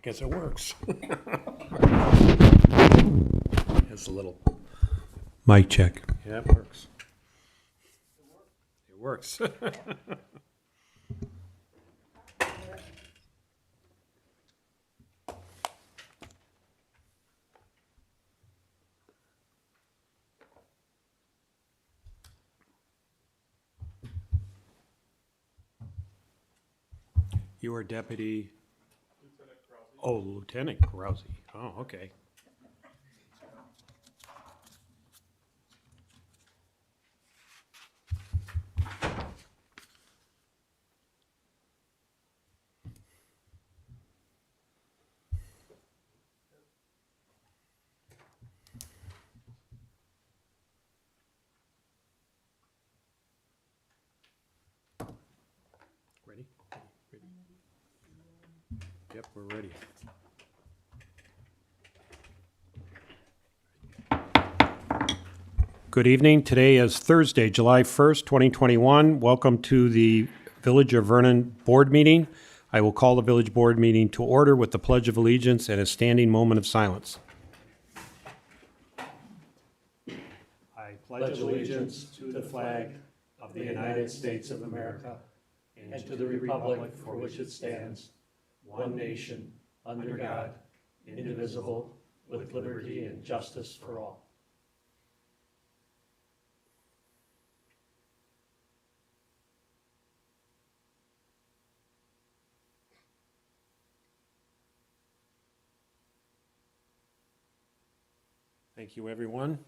guess it works. It's a little mic check. Yeah, it works. It works. You are Deputy? Lieutenant Carousi. Oh, Lieutenant Carousi. Oh, okay. Ready? Ready? Yep, we're ready. Good evening. Today is Thursday, July 1st, 2021. Welcome to the Village of Vernon Board Meeting. I will call the Village Board Meeting to order with the Pledge of Allegiance and a standing moment of silence. I pledge allegiance to the flag of the United States of America and to the republic for which it stands, one nation, under God, indivisible, with liberty and justice for all. Thank you, everyone.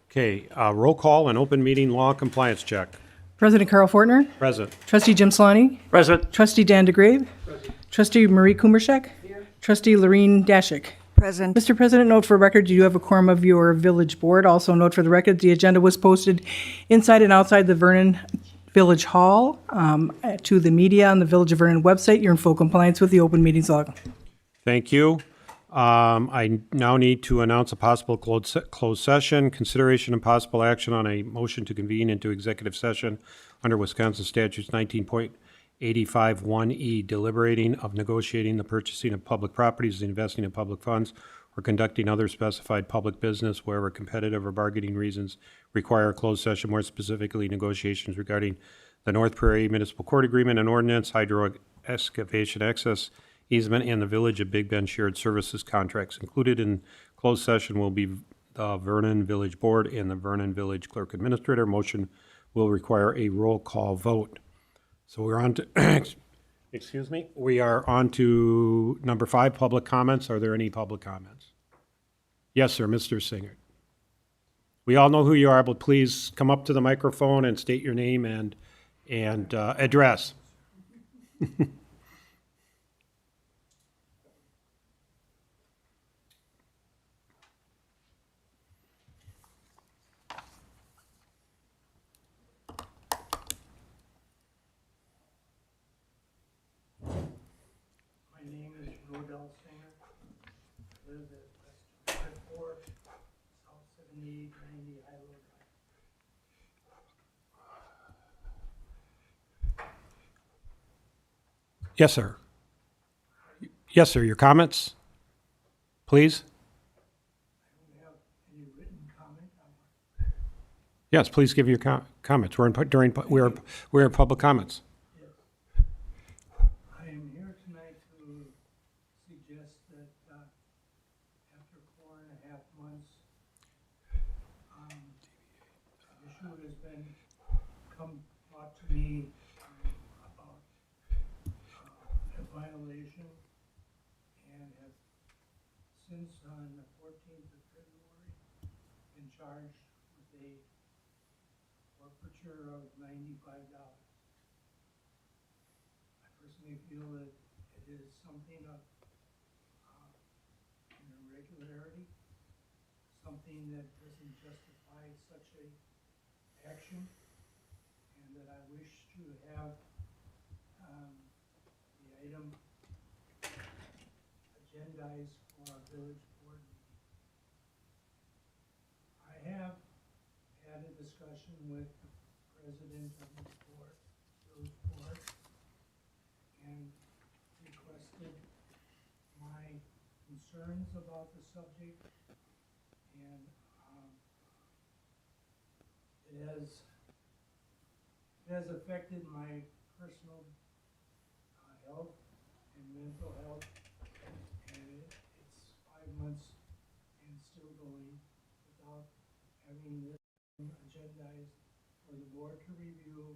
Okay, roll call and open meeting law compliance check. President Carl Fortner. Present. Trustee Jim Solani. Present. Trustee Dan DeGrave. Present. Trustee Marie Kumershek. Here. Trustee Lorene Dashik. Present. Mr. President, note for record, you have a quorum of your village board. Also note for the record, the agenda was posted inside and outside the Vernon Village Hall to the media on the Village of Vernon website. You're in full compliance with the open meetings law. Thank you. I now need to announce a possible closed session, consideration and possible action on a motion to convene into executive session under Wisconsin statutes 19.851E, deliberating of negotiating the purchasing of public properties, the investing in public funds, or conducting other specified public business wherever competitive or bargaining reasons require a closed session, more specifically negotiations regarding the North Prairie Municipal Court Agreement and Ordinance, hydro excavation access easement, and the Village of Big Bend Shared Services contracts. Included in closed session will be the Vernon Village Board and the Vernon Village Clerk Administrator. Motion will require a roll call vote. So we're on to, excuse me, we are on to number 5, public comments. Are there any public comments? Yes, sir, Mr. Singer. We all know who you are, but please come up to the microphone and state your name and address. My name is Rodell Singer. I live at West 54, South 7890 Highland Drive. Yes, sir. Yes, sir, your comments, please? I don't have any written comment on Yes, please give your comments. We're in public comments. it. I am here tonight to suggest that after 4.5 months, an issue has been brought to me about a violation, and have since on the 14th of February been charged with a forfeiture of $95. I personally feel that it is something of an irregularity, something that doesn't justify such a action, and that I wish to have the item agendized for our village board meeting. I have had a discussion discussion with the president of the board, village board, and requested my concerns about the subject, and it has affected my personal health and mental health, and it's 5 months and still going without having this agendized for the board to review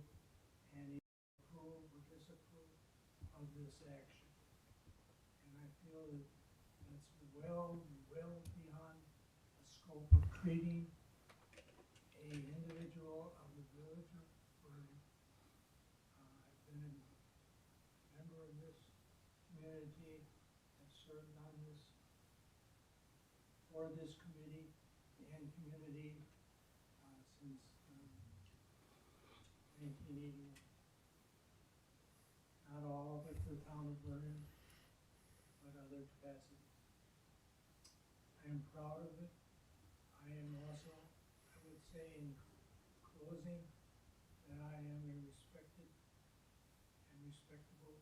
and approve or disapprove of this action. And I feel that that's well beyond the scope of treating a individual of the village of Vernon. I've been a member of this community, have served on this, for this committee and community since 1981. Not all of it for the town of Vernon, but other capacities. I am proud of it. I am also, I would say in closing, that I am a respected and respectable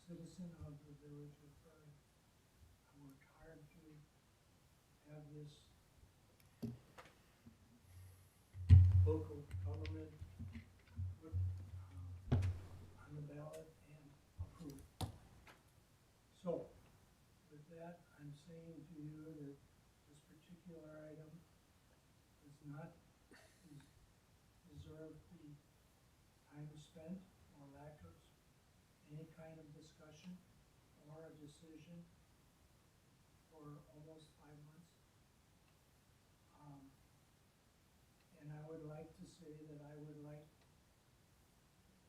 citizen of the village of Vernon. I worked hard to have this local government put on the ballot and approved. So, with that, I'm saying to you that this particular item does not deserve the time spent or lack of any kind of discussion or a decision for almost 5 months. And I would like to say that I would like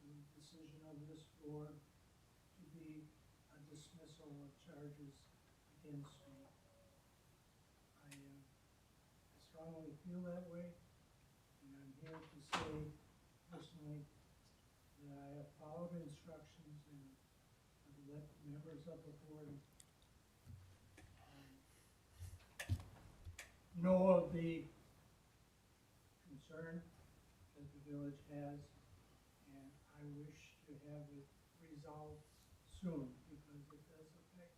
the decision of this board to be a dismissal of charges against me. I strongly feel that way, and I'm here to say personally that I have followed instructions and have let members of the board know of the concern that the village has, and I wish to have it resolved soon because it does affect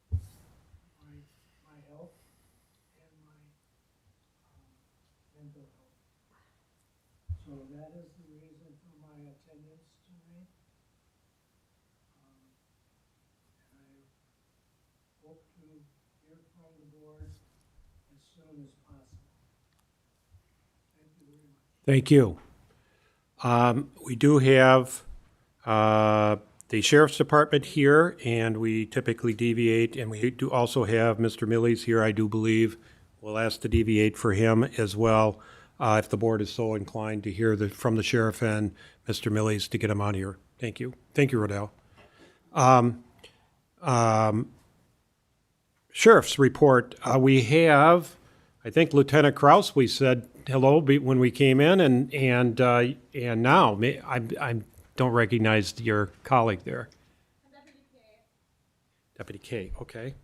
my health and my mental health. So that is the reason for my attendance tonight. And I hope to hear from the board as soon as possible. Thank you very much. Thank you. We do have the sheriff's department here, and we typically deviate, and we do also have Mr. Millies here, I do believe. We'll ask to deviate for him as well, if the board is so inclined to hear from the sheriff and Mr. Millies to get him on here. Thank you. Thank you, Rodell. Sheriff's report. We have, I think Lieutenant Kraus, we said hello when we came in, and now I don't recognize your colleague there. Deputy K. Okay.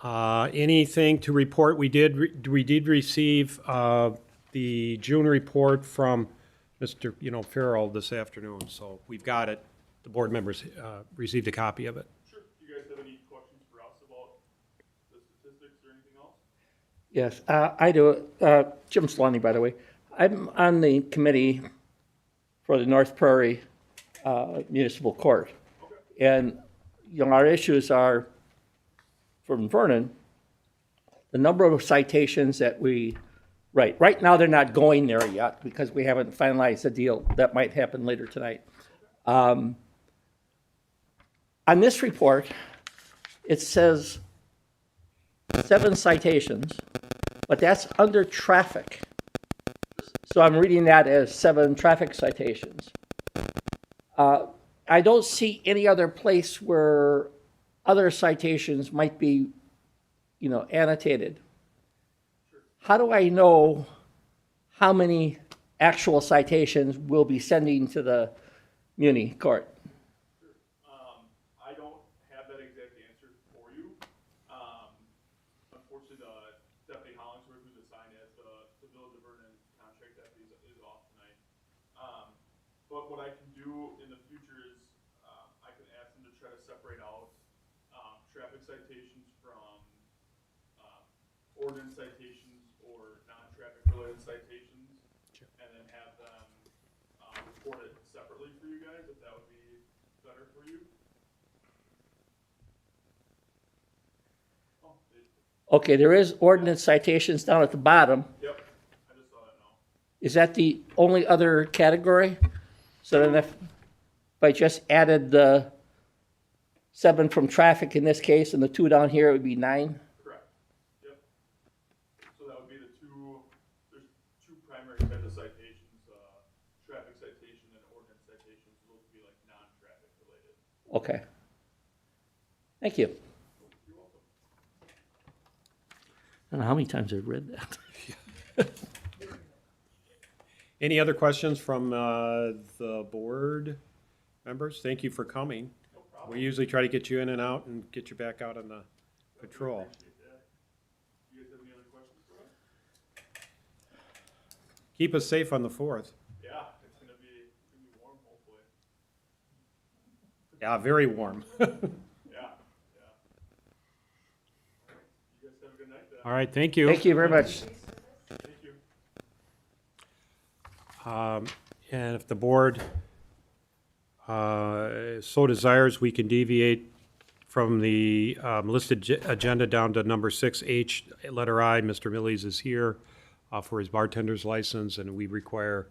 Anything to report? We did receive the June report from Mr. Farrell this afternoon, so we've got it. The board members received a copy of it. Sure. Do you guys have any questions for us about the statistics or anything else? Yes, I do. Jim Slonny, by the way. I'm on the committee for the North Prairie Municipal Court. Okay. And, our issues are, from Vernon, the number of citations that we write. Right now, they're not going there yet because we haven't finalized the deal. That might happen later tonight. On this report, it says 7 citations, but that's under traffic. So I'm reading that as 7 traffic citations. I don't see any other place where other citations might be, annotated. How do I know how many actual citations we'll be sending to the Muni court? I don't have that exact answer for you. Unfortunately, Deputy Hollingsworth, who's assigned as the Village of Vernon contract deputy, is off But what I can do in the future is, I can ask them to try to separate out, traffic citations from, ordinance citations or non-traffic related citations. And then have them, report it separately for you guys, if that would be better for you. Oh, Okay, there is ordinance citations down at the bottom. yep, I just saw that now. Is that the only other category? So then if I just added the 7 from traffic in this case and the 2 down here, it would be 9? Correct, yep. So that would be the two, there's two primary types of citations, traffic citation and ordinance citations, those would be like non-traffic related. Okay. Thank you. You're welcome. I don't know how many times I've read that. Any other questions from the board members? Thank you for coming. No problem. We usually try to get you in and out and get you back out on the patrol. Appreciate that. You guys have any other questions for us? Keep us safe on the 4th. Yeah, it's gonna be warm, hopefully. Yeah, very warm. Yeah, yeah. You guys have a good night then. All right, thank you. Thank you very much. Thank you. And if the board so desires, we can deviate from the listed agenda down to number 6H, letter I. Mr. Millies is here for his bartender's license, and we require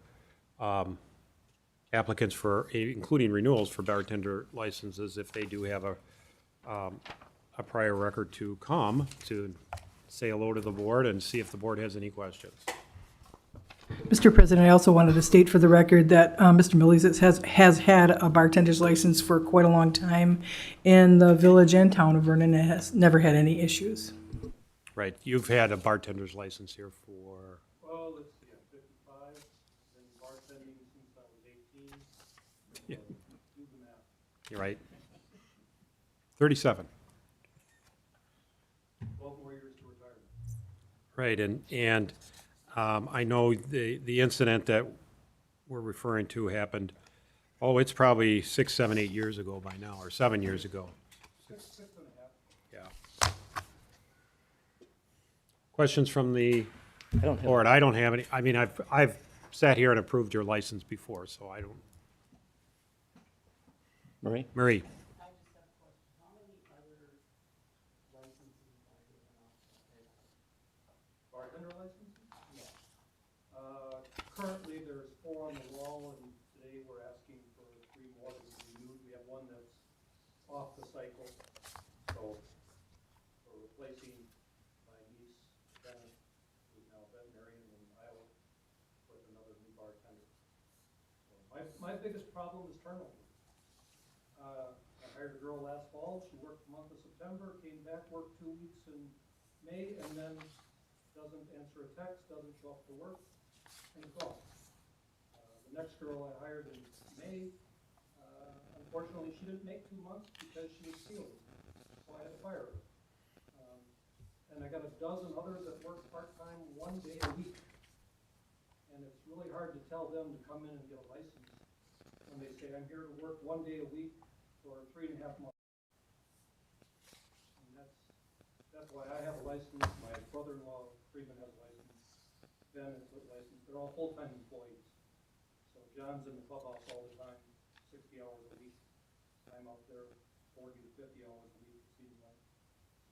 applicants for, including renewals for bartender licenses, if they do have a prior record, to come to say hello to the board and see if the board has any questions. Mr. President, I also wanted to state for the record that Mr. Millies has had a bartender's license for quite a long time in the village and town of Vernon and has never had any issues. Right, you've had a bartender's license here for, Well, let's see, I'm 55, been bartending since I was 18. Yeah. Do the math. you're right, 37. 12 more years to retirement. Right, and I know the incident that we're referring to happened, it's probably 6, 7, 8 years ago by now, or 7 years ago. Six and a half. Yeah. Questions from the I don't have. board? I don't have any. I mean, I've sat here and approved your license before, so I don't. Marie? Marie? Bartender license? No. Currently, there's 4 on the wall, and today we're asking for 3 more to be renewed. We have one that's off the cycle, so we're replacing my niece, Vernon, who's now a veterinarian in Iowa, with another new bartender. So my biggest problem is turnover. I hired a girl last fall, she worked the month of September, came back, worked 2 weeks in May, and then doesn't answer a text, doesn't show up to work, and gone. The next girl I hired in May, unfortunately, she didn't make 2 months because she was sealed, so I had to fire her. And I got a dozen others that work part-time 1 day a week. And it's really hard to tell them to come in and get a license when they say, I'm here to work 1 day a week for 3.5 months. And that's why I have a license, my brother-in-law, Freeman, has a license, Ben has a license, they're all full-time employees. So John's in the clubhouse all the time, 60 hours a week. I'm out there 40 to 50 hours a week, it seems like.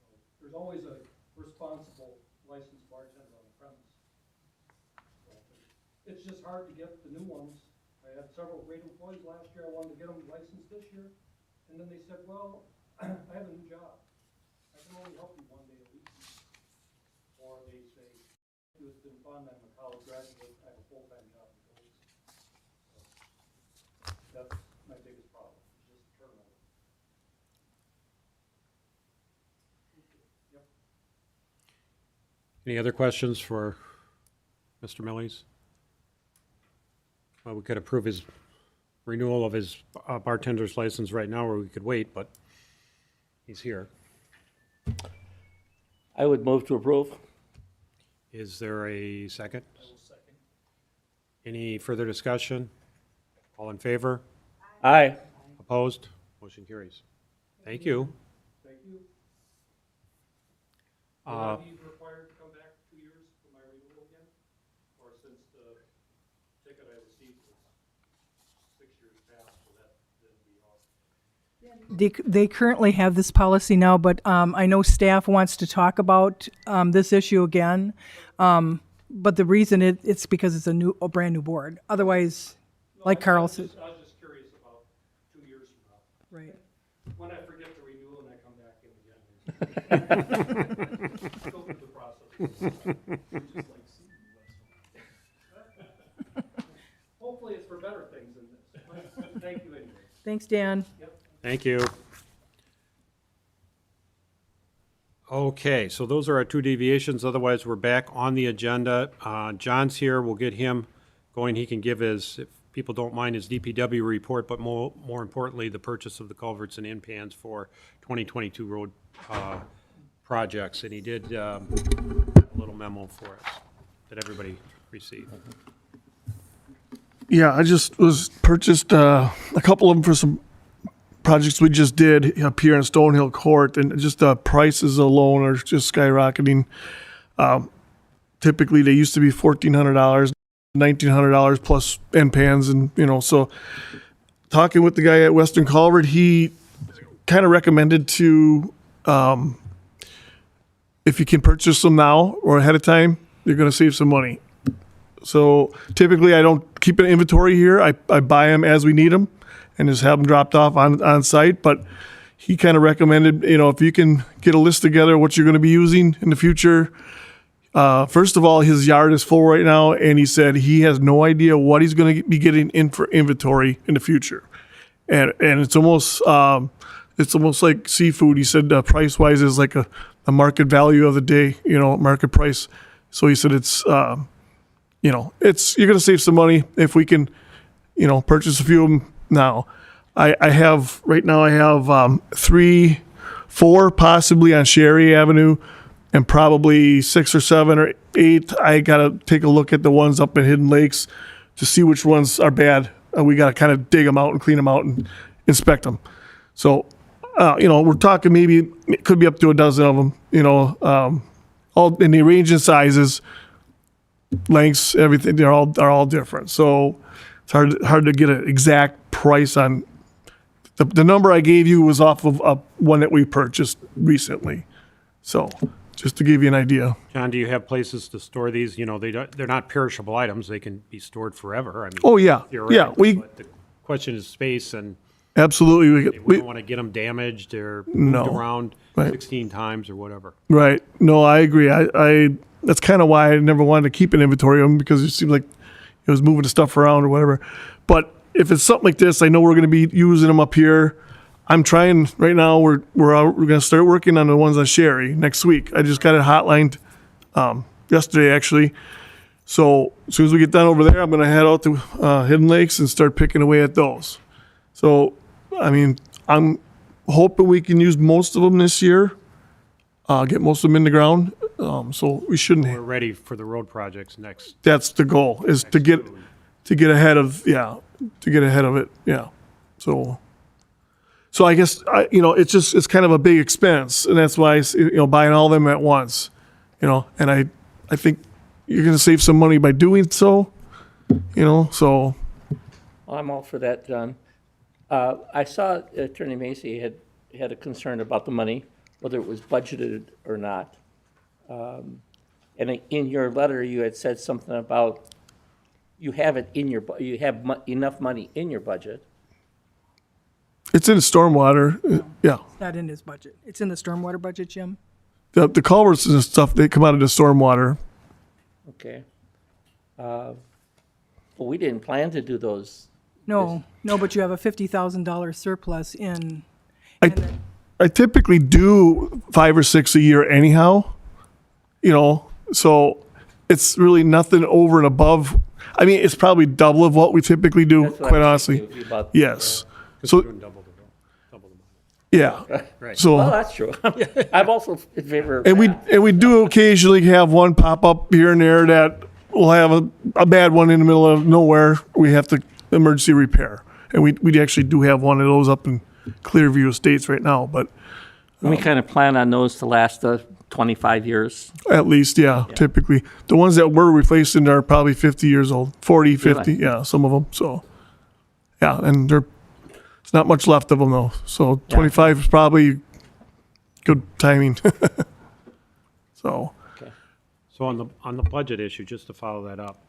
So there's always a responsible licensed bartender on the premise. So it's just hard to get the new ones. I had several great employees last year, I wanted to get them licensed this year, and then they said, well, I have a new job. I can only help you 1 day a week. Or they say, it's been fun, I'm a college graduate, I have a full-time job in Phillies. So that's my biggest problem, is just turnover. Yep. Any other questions for Mr. Millies? Well, we could approve his renewal of his bartender's license right now, or we could wait, but he's here. I would move to approve. Is there a second? I will second. Any further discussion? All in favor? Aye. Opposed? Motion carries. Thank you. Thank you. Will Uh, I be required to come back 2 years for my renewal again? Or since the ticket I received was 6 years past, so that didn't be all? They currently have this policy now, but I know staff wants to talk about this issue again. But the reason it's because it's a brand new board. Otherwise, like Carl said. I was just curious about 2 years from now. Right. When I forget to renew and I come back in again. Go through the process. Hopefully it's for better things than this. But thank you anyway. Thanks, Dan. Thank you. Okay, so those are our two deviations. Otherwise, we're back on the agenda. John's here. We'll get him going. He can give his, if people don't mind, his DPW report, but more importantly, the purchase of the culverts and in-pans for 2022 road projects. And he did a little memo for us that everybody received. Yeah, I just purchased a couple of them for some projects we just did up here in Stonehill Court, and just the prices alone are just skyrocketing. Typically, they used to be $1,400, $1,900 plus end pans, and so talking with the guy at Western Culvert, he kind of recommended to if you can purchase them now or ahead of time, you're going to save some money. So typically, I don't keep an inventory here. I buy them as we need them and just have them dropped off on site. But he kind of recommended, if you can get a list together what you're going to be using in the future. First of all, his yard is full right now, and he said he has no idea what he's going to be getting in for inventory in the future. And it's almost like seafood. He said price wise is like a market value of the day, market price. So he said it's you're going to save some money if we can, purchase a few of them now. I have 3, 4 possibly on Sherry Avenue, and probably 6 or 7 or 8. I got to take a look at the ones up in Hidden Lakes to see which ones are bad. We got to kind of dig them out and clean them out and inspect them. So, we're talking maybe it could be up to a dozen of them. All in the range and sizes, lengths, everything. They're all different. So it's hard to get an exact price on. The number I gave you was off of one that we purchased recently. So just to give you an idea. John, do you have places to store these? They're not perishable items. They can be stored forever. I mean, Oh yeah, theoretically, but the question is space, and absolutely. we don't want to get them damaged or moved around Right. 16 times or whatever. Right. No, I agree. I that's kind of why I never wanted to keep an inventory of them, because it seemed like it was moving the stuff around or whatever. But if it's something like this, I know we're going to be using them up here. I'm trying right now. We're going to start working on the ones on Sherry next week. I just got it hotlined yesterday actually. So as soon as we get done over there, I'm going to head out to Hidden Lakes and start picking away at those. So I mean, I'm hoping we can use most of them this year. Get most of them in the ground. So we shouldn't. We're ready for the road projects next. That's the goal, is to get ahead of it. Yeah. So I guess it's kind of a big expense, and that's why buying all of them at once, and I think you're going to save some money by doing so. So I'm all for that, John. I saw Attorney Macy had a concern about the money, whether it was budgeted or not. And in your letter, you had said something about you have enough money in your budget. it's in stormwater. Yeah. It's not in his budget. It's in the stormwater budget, Jim. The culverts and stuff, they come out of the stormwater. Okay. But we didn't plan to do those. No, but you have a $50,000 surplus in. I typically do 5 or 6 a year anyhow, so it's really nothing over and above. I mean, it's probably double of what we typically do, That's what quite I was honestly. thinking about. Yes. Because So, we're doing double the money. yeah. Right. So, Well, that's true. I'm also in favor of and that. we do occasionally have one pop up here and there that we'll have a bad one in the middle of nowhere. We have to emergency repair. And we actually do have one of those up in Clearview Estates right now, but We kind of plan on those to last 25 years. at least, yeah, typically. The ones that were replacing are probably 50 years old, 40, 50, yeah, some of them, so. Yeah, and there's not much left of them though, so 25 is probably good timing. So, So on the budget issue, just to follow that up,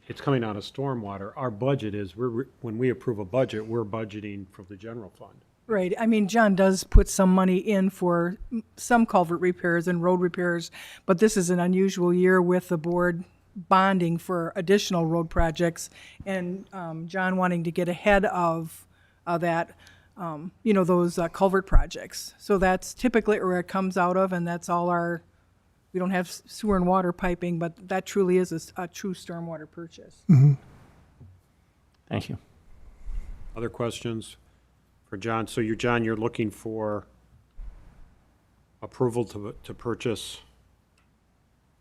it's coming out of stormwater. Our budget is, when we approve a budget, we're budgeting for the general fund. Right, I mean, John does put some money in for some culvert repairs and road repairs, but this is an unusual year with the board bonding for additional road projects, and John wanting to get ahead of that, those culvert projects. So that's typically where it comes out of, and that's all we don't have sewer and water piping, but that truly is a true stormwater purchase. Thank you. Other questions for John? So John, you're looking for approval to purchase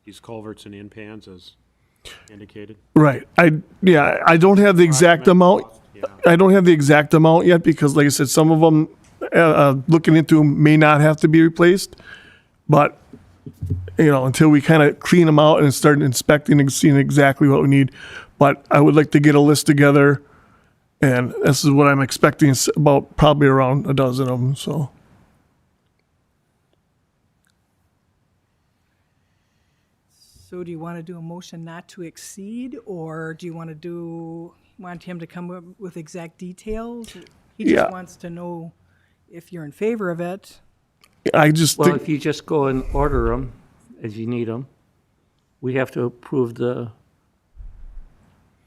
these culverts and in pans as indicated? right, I don't have the exact amount. Yeah. I don't have the exact amount yet because, like I said, some of them, looking into them may not have to be replaced. But, until we kind of clean them out and start inspecting and seeing exactly what we need. But I would like to get a list together, and this is what I'm expecting, about probably around a dozen of them, so. So do you want to do a motion not to exceed, or do you want him to come up with exact details? He Yeah. just wants to know if you're in favor of it. I just Well, think, if you just go and order them as you need them, we have to approve the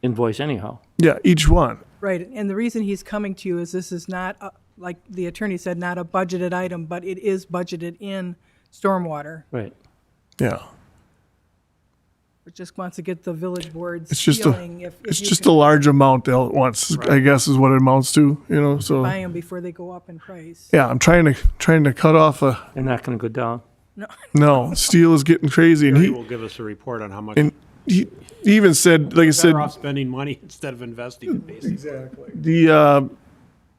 invoice anyhow. yeah, each one. Right, and the reason he's coming to you is this is not, like the attorney said, not a budgeted item, but it is budgeted in stormwater. Right. Yeah. It just wants to get the village board's It's just feeling if It's you just can a large amount all at once, I guess is what it amounts to, so. buy them before they go up in price. Yeah, I'm trying to cut off They're not going to go down. no, steel is getting crazy. And He he, will give us a report on how much. and he even said, like I said, Better off spending money instead of investing it, basically. the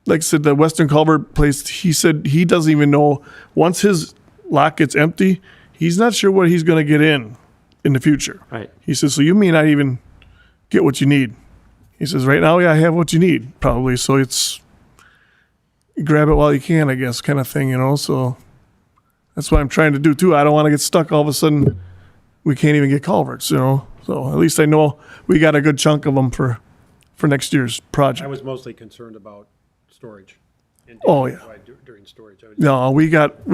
like I said, the Western Culvert place, he said he doesn't even know, once his lot gets empty, he's not sure what he's gonna get in the future. Right. He says, so you may not even get what you need. He says, right now, yeah, I have what you need, probably, so it's you grab it while you can, I guess, kind of thing, so that's what I'm trying to do too. I don't want to get stuck all of a sudden, we can't even get culverts, so at least I know we got a good chunk of them for next year's I project. was mostly concerned about storage. and Oh, yeah. During storage. No, we got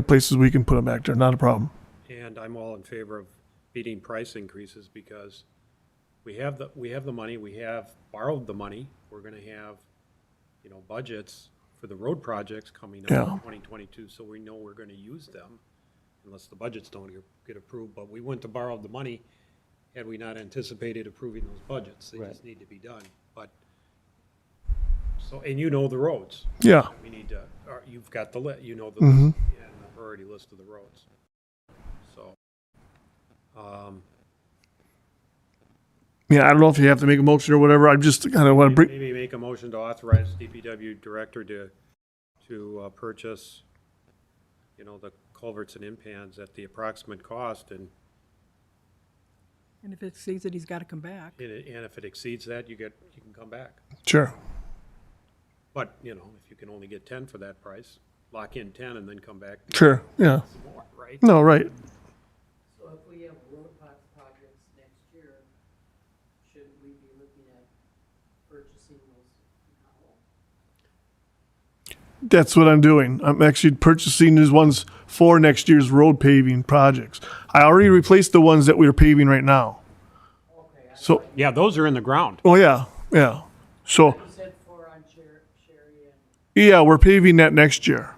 places we can put them back there, not a problem. And I'm all in favor of beating price increases because we have the money, we have borrowed the money. We're gonna have, budgets for the road projects coming up in Yeah. 2022, so we know we're gonna use them unless the budgets don't get approved, but we wouldn't have borrowed the money had we not anticipated approving those budgets. They just need to be done, but, and the roads. Yeah, We need to, you've got the list, the list and the priority list of the roads. So, yeah, I don't know if you have to make a motion or whatever, I just kind of want to bring, maybe make a motion to authorize DPW director to purchase, the culverts and impans at the approximate cost, and And if it exceeds it, he's got to come back. if it exceeds that, you can come back. sure. But, if you can only get 10 for that price, lock in 10 and then come back Sure, yeah. some more, right? No, right. So if we have road projects next year, shouldn't we be looking at purchasing those now? That's what I'm doing. I'm actually purchasing these ones for next year's road paving projects. I already replaced the ones that we are paving right now. Okay, So, Yeah, those are in the ground. oh yeah, yeah. So, you said four on Sherry and, yeah, we're paving that next year.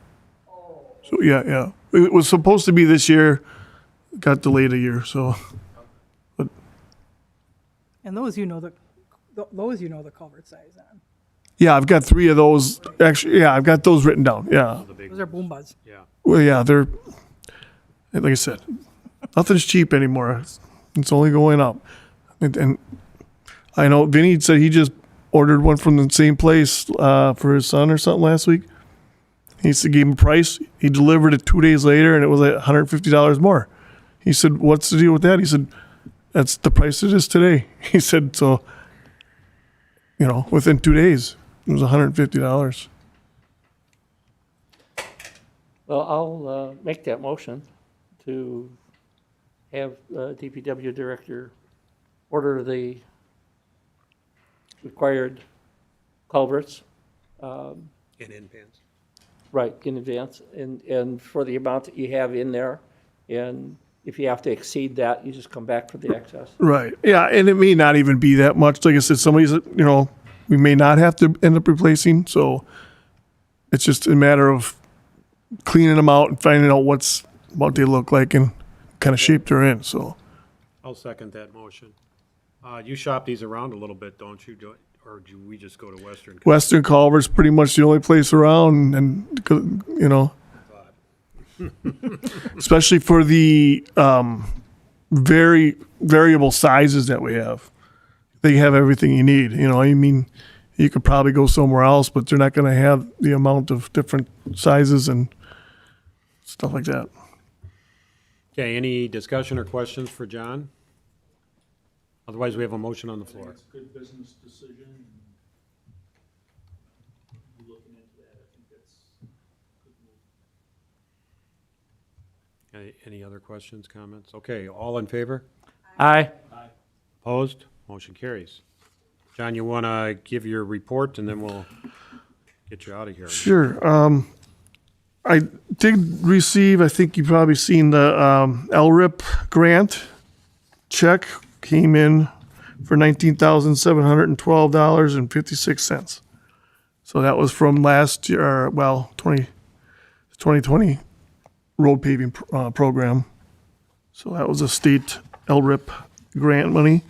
oh, So, yeah. It was supposed to be this year, got delayed a year, so. And those the culvert size on. Yeah, I've got 3 of those. Actually, yeah, I've got those written down, yeah. The big Those are ones. boom buds. Yeah. Well, yeah, they're, like I said, nothing's cheap anymore. It's only going up. And I know Vinny said he just ordered one from the same place for his son or something last week. He said, gave him a price. He delivered it 2 days later, and it was like $150 more. He said, "What's the deal with that?" He said, "That's the price it is today." He said, "So, within 2 days, it was $150." Well, I'll make that motion to have DPW director order the required culverts, And in pans. right, in advance, and for the amount that you have in there. And if you have to exceed that, you just come back for the excess. Right. Yeah, and it may not even be that much. Like I said, somebody's, we may not have to end up replacing. So it's just a matter of cleaning them out and finding out what they look like and kind of shape they're in. So I'll second that motion. You shop these around a little bit, don't you? Or do we just go to Western? Western Culver's pretty much the only place around, and especially for the very variable sizes that we have. They have everything you need. You could probably go somewhere else, but they're not going to have the amount of different sizes and stuff like that. Okay, any discussion or questions for John? Otherwise, we have a motion on the I think floor. it's a good business decision, and looking into that, I think that's a good move. Any other questions, comments? Okay, all in favor? Aye. Opposed? Motion carries. John, you want to give your report, and then we'll get you out of here. Sure. I did receive, I think you've probably seen the LRIP grant check came in for $19,712.56. So that was from last year, 2020 road paving program. So that was a state LRIP grant money.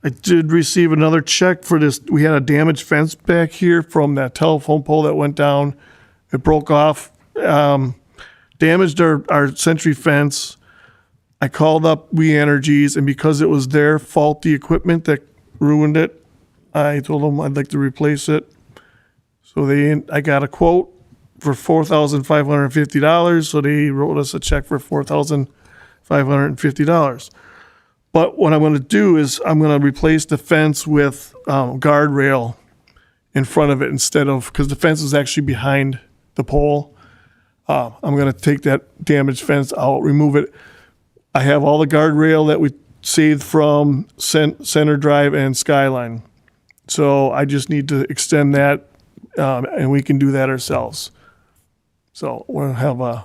I did receive another check for this. We had a damaged fence back here from that telephone pole that went down. It broke off, damaged our Century fence. I called up We Energies, and because it was their faulty equipment that ruined it, I told them I'd like to replace it. So I got a quote for $4,550. So they wrote us a check for $4,550. But what I'm going to do is I'm going to replace the fence with guardrail in front of it because the fence is actually behind the pole. I'm going to take that damaged fence out, remove it. I have all the guardrail that we saved from Center Drive and Skyline. So I just need to extend that, and we can do that ourselves. So we'll have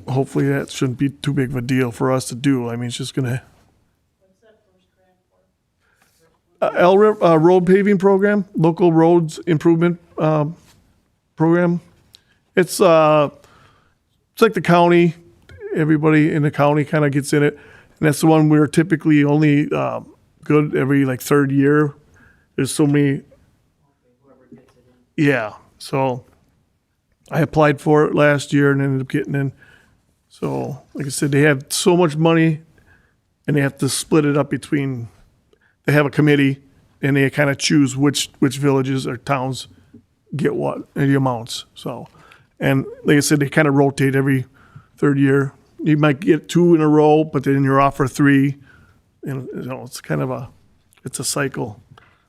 hopefully that shouldn't be too big of a deal for us to do. I mean, it's just going to. What's that first grant for? LRIP road paving program, local roads improvement program. It's like the county. Everybody in the county kind of gets in it, and that's the one we're typically only good every third year. There's so many. Whoever gets it in. Yeah, so I applied for it last year and ended up getting in. So, like I said, they have so much money, and they have to split it up between. They have a committee, and they kind of choose which villages or towns get what the amounts. So, and like I said, they kind of rotate every third year. You might get 2 in a row, but then you're off for 3, and it's kind of a cycle.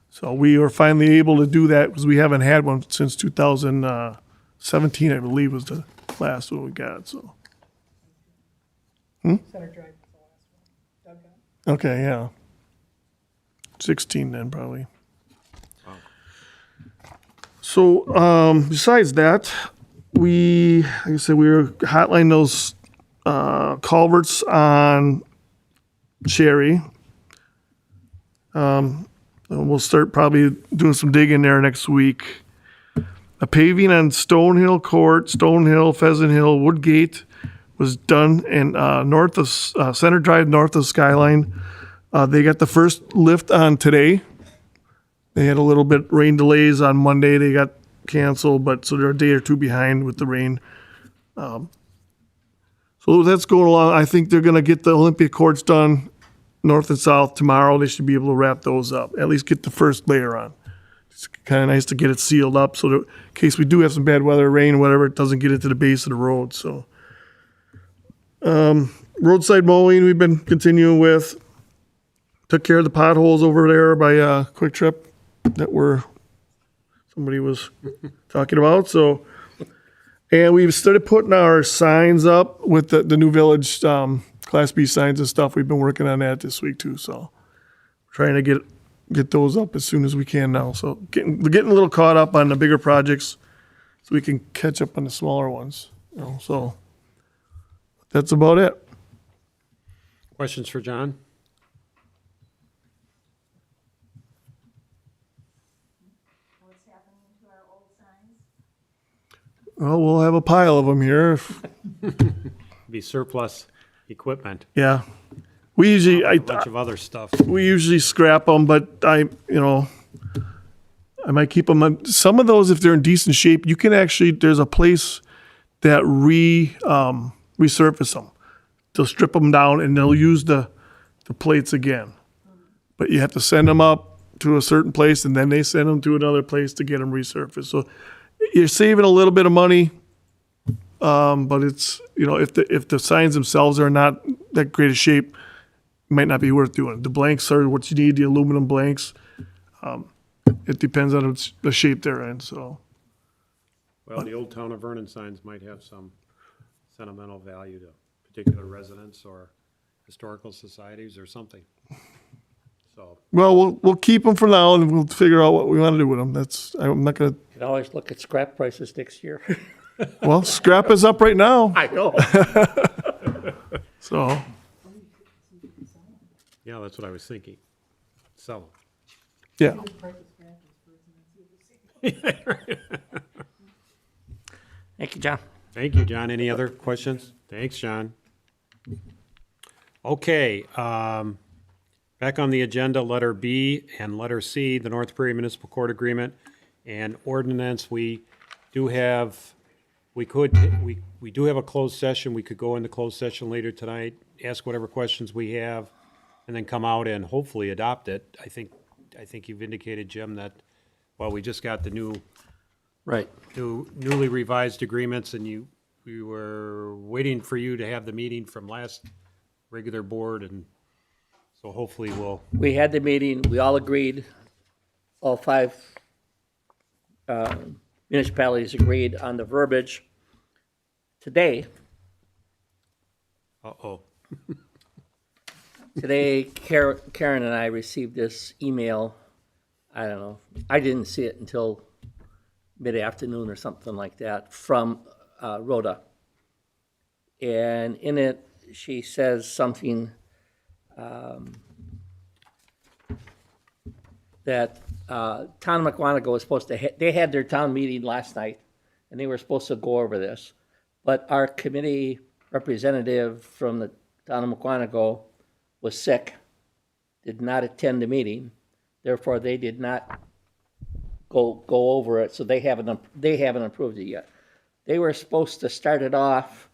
So we were finally able to do that because we haven't had one since 2017, I believe, was the last one we got. So. Center Drive is the last one. Doug got. Okay, yeah. 16 then probably. So besides that, like I said, we were hotlining those culverts on Cherry. And we'll start probably doing some digging there next week. A paving on Stonehill Court, Stonehill, Pheasant Hill, Woodgate was done in north of Center Drive, north of Skyline. They got the first lift on today. They had a little bit rain delays on Monday. They got canceled, but so they're a day or two behind with the rain. So that's going along. I think they're going to get the Olympia courts done north and south tomorrow. They should be able to wrap those up, at least get the first layer on. It's kind of nice to get it sealed up so that in case we do have some bad weather, rain, whatever, it doesn't get into the base of the road. So, roadside mowing, we've been continuing with. Took care of the potholes over there by Quick Trip that somebody was talking about. So, and we've started putting our signs up with the new village Class B signs and stuff. We've been working on that this week too. So, trying to get those up as soon as we can now. So, getting a little caught up on the bigger projects so we can catch up on the smaller ones. So that's about it. Questions for John? What's happening to our old signs? Well, we'll have a pile of them here. Be surplus equipment, Yeah. We usually, a bunch of other stuff. we usually scrap them, but I might keep them. Some of those, if they're in decent shape, you can actually, there's a place that resurface them. They'll strip them down and they'll use the plates again. But you have to send them up to a certain place and then they send them to another place to get them resurfaced. So you're saving a little bit of money. But it's, if the signs themselves are not that great a shape, it might not be worth doing. The blanks are what you need, the aluminum blanks. It depends on the shape they're in, so. Well, the old town of Vernon signs might have some sentimental value to particular residents or historical societies or something. So, Well, we'll keep them for now and we'll figure out what we want to do with them. I'm not gonna, You can always look at scrap prices next year. well, scrap is up right now, I know. so. yeah, that's what I was thinking. Sell 'em. Yeah. Thank you, John. Thank you, John. Any other questions? Thanks, John. Okay, back on the agenda, letter B and letter C, the North Prairie Municipal Court Agreement and ordinance. We do have a closed session. We could go into closed session later tonight, ask whatever questions we have, and then come out and hopefully adopt it. I think you've indicated, Jim, that, well, we just got the Right. newly revised agreements, and we were waiting for you to have the meeting from last regular board, and so hopefully We had the meeting, we all agreed, all 5 municipalities agreed on the verbiage. Today, Karen and I received this email, I don't know, I didn't see it until mid-afternoon or something like that, from Rhoda. And in it, she says something that Town of McWanago was supposed to, they had their town meeting last night, and they were supposed to go over this. But our committee representative from the Town of McWanago was sick, did not attend the meeting, therefore they did not go over it, so they haven't approved it yet. They were supposed to start it off,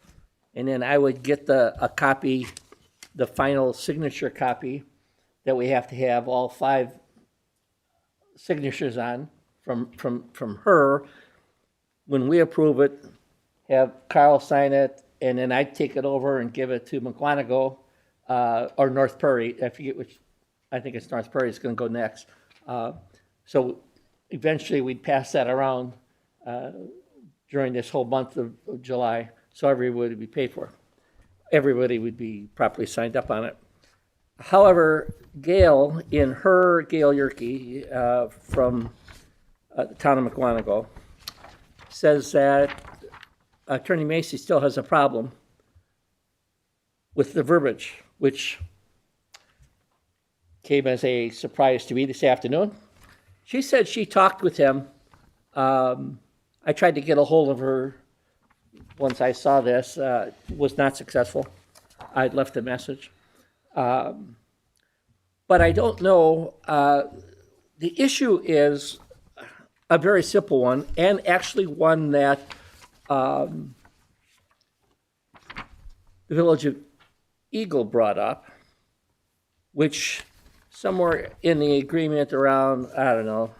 and then I would get a copy, the final signature copy that we have to have all 5 signatures on from her. When we approve it, have Carl sign it, and then I'd take it over and give it to McWanago, or North Prairie, I forget which, I think it's North Prairie is gonna go next. So eventually we'd pass that around during this whole month of July, so everybody would be paid for. Everybody would be properly signed up on it. However, Gail Yerke, from the town of McWanago, says that Attorney Macy still has a problem with the verbiage, which came as a surprise to me this afternoon. She said she talked with him. I tried to get a hold of her once I saw this, was not successful. I'd left a message. But I don't know. The issue is a very simple one, and actually one that the Village of Eagle brought up, which somewhere in the agreement around, I don't know,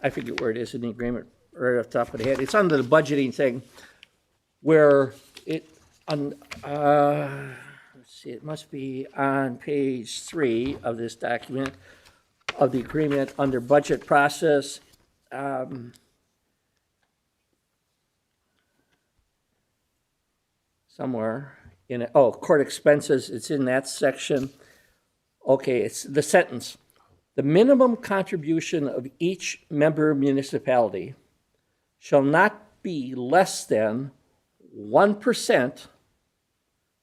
I forget where it is in the agreement, right off the top of the head. It's under the budgeting thing where it, on, let's see, it must be on page 3 of this document of the agreement under budget process. Somewhere in it, oh, court expenses, it's in that section. Okay, it's the sentence. The minimum contribution of each member municipality shall not be less than 1%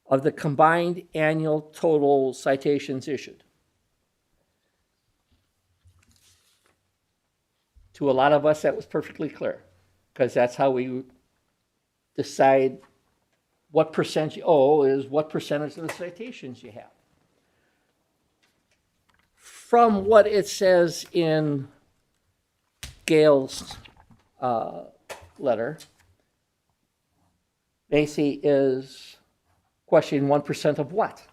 of the combined annual total citations issued. To a lot of us, that was perfectly clear, because that's how we decide what percent you owe is what percentage of the citations you have. From what it says in Gail's letter, Macy is questioning 1% of what?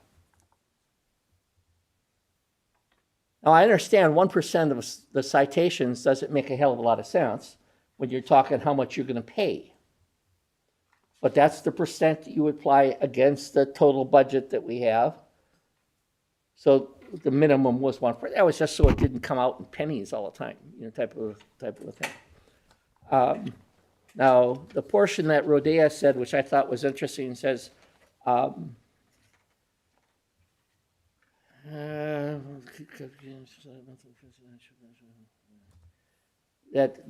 Now, I understand 1% of the citations doesn't make a hell of a lot of sense when you're talking how much you're going to pay. But that's the percent that you apply against the total budget that we have. So the minimum was 1%. That was just so it didn't come out in pennies all the time, type of a thing. Now, the portion that Rodea said, which I thought was interesting, says, that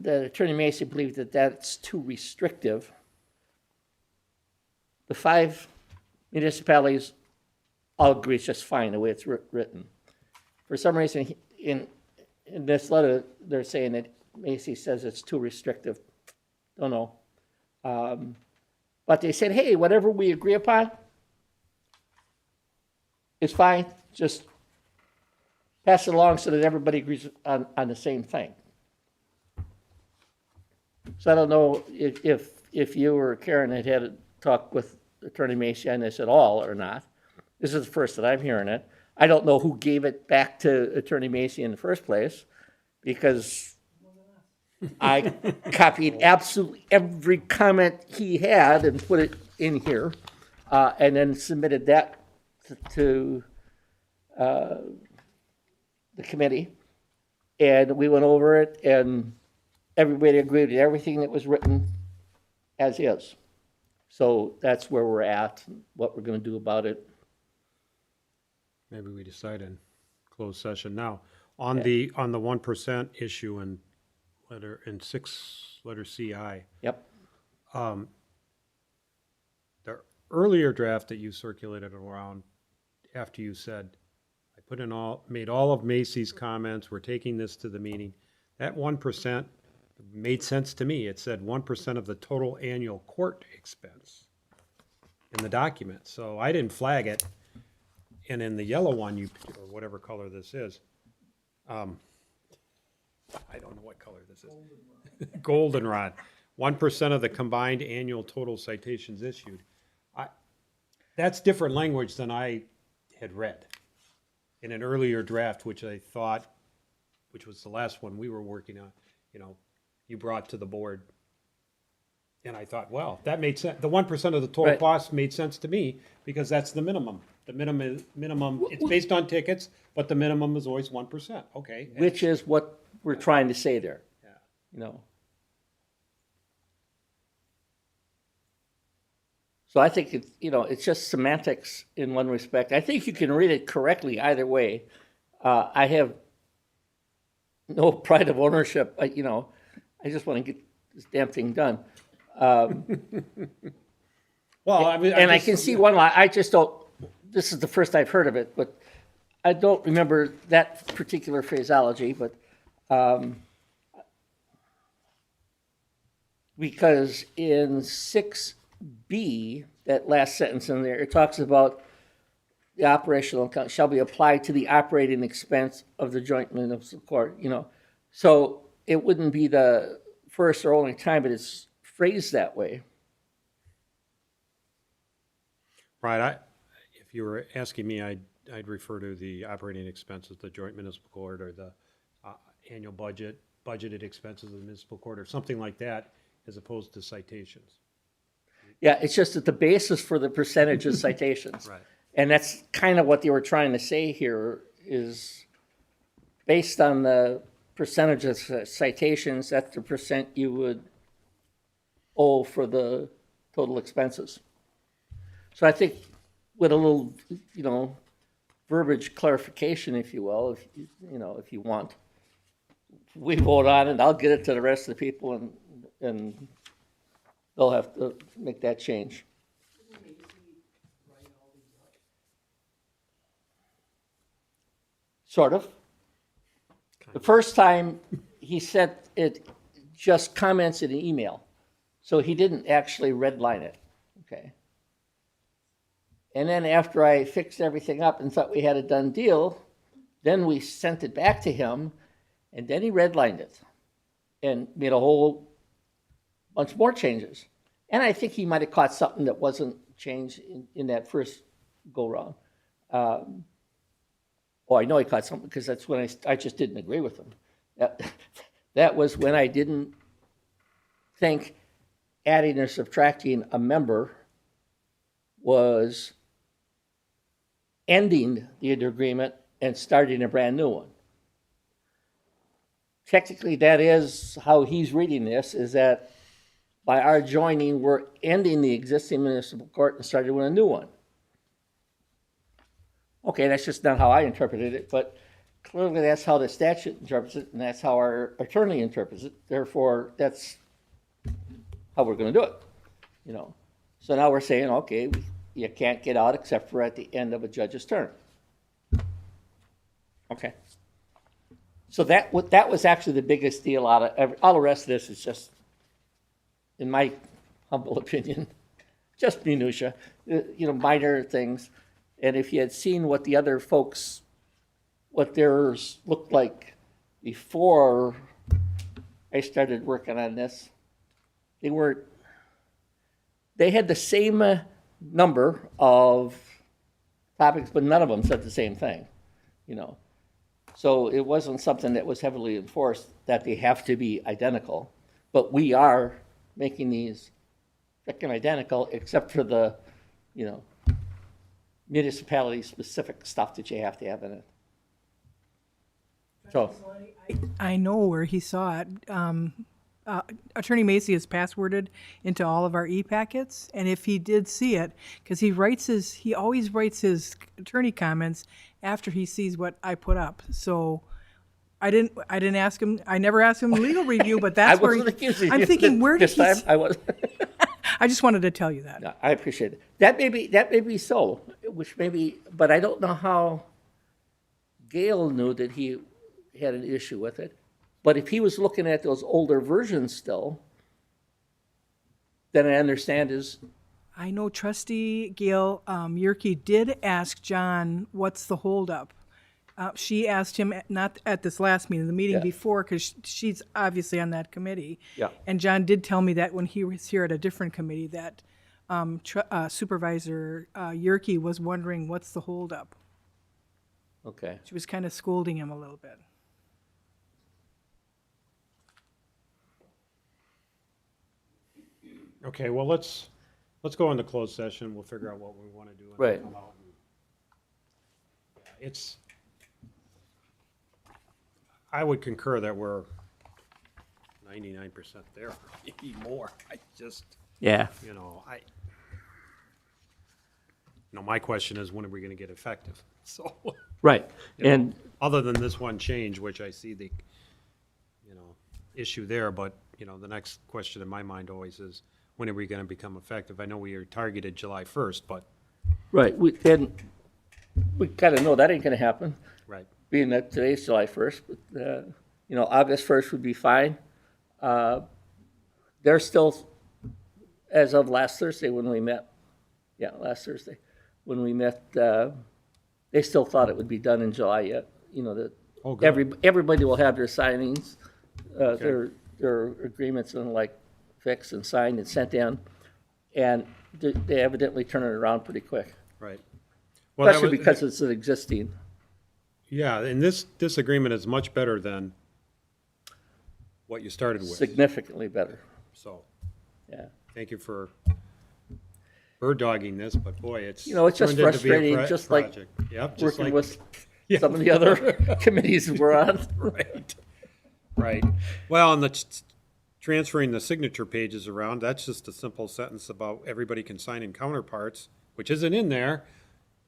Attorney Macy believed that that's too restrictive. The 5 municipalities all agree it's just fine the way it's written. For some reason, in this letter, they're saying that Macy says it's too restrictive. Don't know. But they said, hey, whatever we agree upon is fine. Just pass it along so that everybody agrees on the same thing. So I don't know if you or Karen had a talk with Attorney Macy on this at all or not. This is the first that I'm hearing it. I don't know who gave it back to Attorney Macy in the first place, because I copied absolutely every comment he had and put it in here, and then submitted that to the committee. And we went over it, and everybody agreed with everything that was written as is. So that's where we're at, what we're going to do about it. Maybe we decide in closed session. Now, on the 1% issue in letter CI. Yep. The earlier draft that you circulated around after you said, made all of Macy's comments, we're taking this to the meeting. That 1% made sense to me. It said 1% of the total annual court expense in the document. So I didn't flag it. And in the yellow one, or whatever color this is, I don't know what color this is. Goldenrod. 1% of the combined annual total citations issued. That's different language than I had read in an earlier draft, which I thought, which was the last one we were working on, you brought to the board. And I thought, well, that made sense. The 1% of the total Right. cost made sense to me, because that's the minimum. The minimum, it's based on tickets, but the minimum is always 1%. Okay. Which is what we're trying to say there. Yeah. So I think it's just semantics in one respect. I think you can read it correctly either way. I have no pride of ownership. I just want to get this damn thing done. Well, I can see one line. I just don't. This is the first I've heard of it, but I don't remember that particular phraseology. But because in 6B, that last sentence in there, it talks about the operational account shall be applied to the operating expense of the joint municipal court. So it wouldn't be the first or only time, but it's phrased that way. Right. If you were asking me, I'd I'd refer to the operating expenses, the joint municipal court, or the annual budgeted expenses of the municipal court, or something like that, as opposed to citations. Yeah, it's just that the basis for the percentage is citations. Right. And that's kind of what they were trying to say here is based on the percentage of citations, that's the percent you would owe for the total expenses. So I think with a little, verbiage clarification, if you will, if you want, we vote on it, I'll get it to the rest of the people and they'll have to make that change. Sort of. The first time he sent it, just comments in an email. So he didn't actually redline it, okay? And then after I fixed everything up and thought we had a done deal, then we sent it back to him, and then he redlined it and made a whole bunch more changes. And I think he might have caught something that wasn't changed in that first go-round. I know he caught something because that's when I just didn't agree with him. That was when I didn't think adding or subtracting a member was ending the agreement and starting a brand new one. Technically, that is how he's reading this, is that by our joining, we're ending the existing municipal court and starting with a new one. Okay, that's just not how I interpreted it, but clearly that's how the statute interprets it, and that's how our attorney interprets it. Therefore, that's how we're going to do it. So now we're saying, okay, you can't get out except for at the end of a judge's term. Okay. So that was actually the biggest deal out of all the rest of this is just, in my humble opinion, just minutia, minor things. And if you had seen what the other folks, what theirs looked like before I started working on this, they had the same number of topics, but none of them said the same thing, So it wasn't something that was heavily enforced that they have to be identical, but we are making these frickin' identical except for the, municipality-specific stuff that you have to have in it. So, I know where he saw it. Attorney Macy is passworded into all of our e-packets, and if he did see it, because he always writes his attorney comments after he sees what I put up. So I didn't ask him. I never asked him legal review, but I that's where wasn't accusing I'm you thinking. Where did this he? time. I was. I just wanted to tell you that. No, I appreciate it. That may be so, but I don't know how Gail knew that he had an issue with it. But if he was looking at those older versions still, then I understand I know Trustee Gail Yerke did ask John, what's the holdup? She asked him, not at this last meeting, the meeting Yeah. before, because she's obviously on that committee. Yeah. And John did tell me that when he was here at a different committee, that Supervisor Yerke was wondering, what's the holdup? okay. She was kind of scolding him a little bit. Okay, well, let's go into closed session. We'll figure out what we want to do. And then Right. come out and- I would concur that we're 99% there, maybe more. Yeah. My question is, when are we going to get effective? So, Right. And other than this one change, which I see the, issue there, but, the next question in my mind always is, when are we going to become effective? I know we are targeted July 1st, but, right, we kind of know that ain't going to happen. right, Being that today's July 1st, but, August 1st would be fine. They're still, as of last Thursday when we met, last Thursday, when we met, they still thought it would be done in July yet, that Oh, good. everybody will have their signings, their agreements and fixed and signed and sent in, and they evidently turn it around pretty quick. right. Well, that especially was- because it's an existing. Yeah, and this agreement is much better than what you started with. Significantly better, So, yeah. thank you for bird dogging this, but boy, it's You know, it's just turned into be a frustrating, just like project. Yep, just Working like, with Yeah. some of the other committees we're on. right, right. Well, and transferring the signature pages around, that's just a simple sentence about everybody can sign in counterparts, which isn't in there.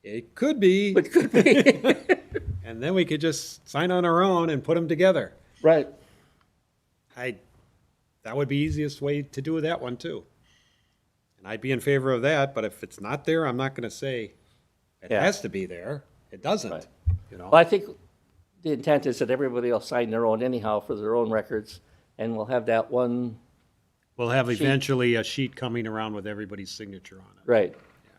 It could be, But could be, and then we could just sign on our own and put them together. right, That would be easiest way to do that one too. And I'd be in favor of that, but if it's not there, I'm not gonna say it Yeah. has to be there. It doesn't, Right. you know? well, I think the intent is that everybody will sign their own anyhow for their own records, and we'll have that one, We'll have sheet. eventually a sheet coming around with everybody's signature on it. right.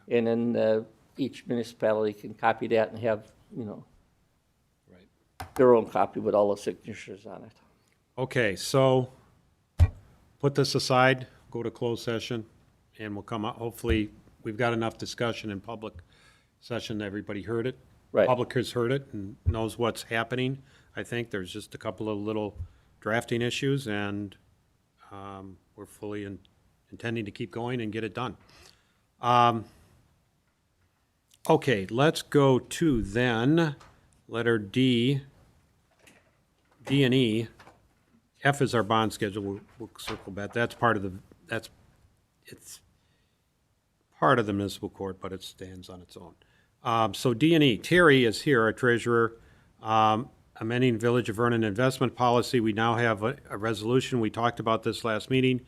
And then, each municipality can copy that and have, Right. their own copy with all the signatures on it. Okay, so put this aside, go to closed session, and we'll come out, hopefully, we've got enough discussion in public session, that everybody heard it. Right. Public has heard it and knows what's happening. I think there's just a couple of little drafting issues, and we're fully intending to keep going and get it done. Okay, let's go to then, letter D, D and E. F is our bond schedule, we'll circle back, that's part of the, it's part of the municipal court, but it stands on its own. So D and E, Terry is here, our treasurer, amending Village of Vernon investment policy. We now have a resolution, we talked about this last meeting,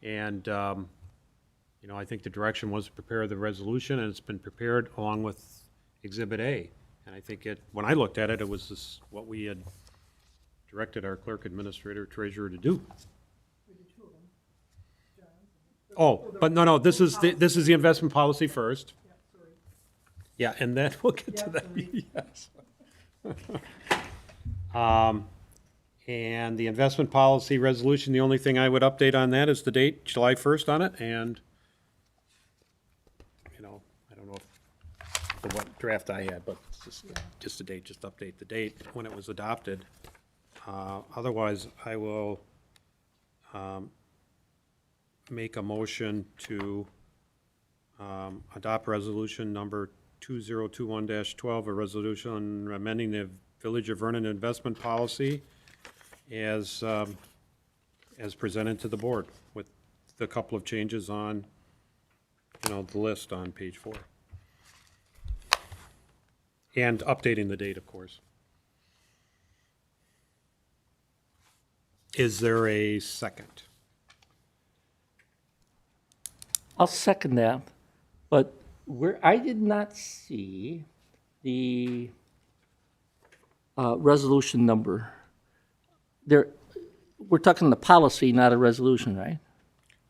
and, you know, I think the direction was to prepare the resolution, and it's been prepared along with Exhibit A. And I think when I looked at it, it was what we had directed our clerk, administrator, treasurer to do. Oh, but no, this is the investment policy first. Yeah, and then we'll get to that, yes. And the investment policy resolution, the only thing I would update on that is the date, July 1st on it, and, you know, I don't know what draft I had, but it's just the date, just update the date when it was adopted. Otherwise, I will make a motion to adopt resolution number 2021-12, a resolution amending the Village of Vernon investment policy as presented to the board with the couple of changes on, you know, the list on page 4. And updating the date, of course. Is there a second? I'll second that, but I did not see the resolution number. There, we're talking the policy, not a resolution, right?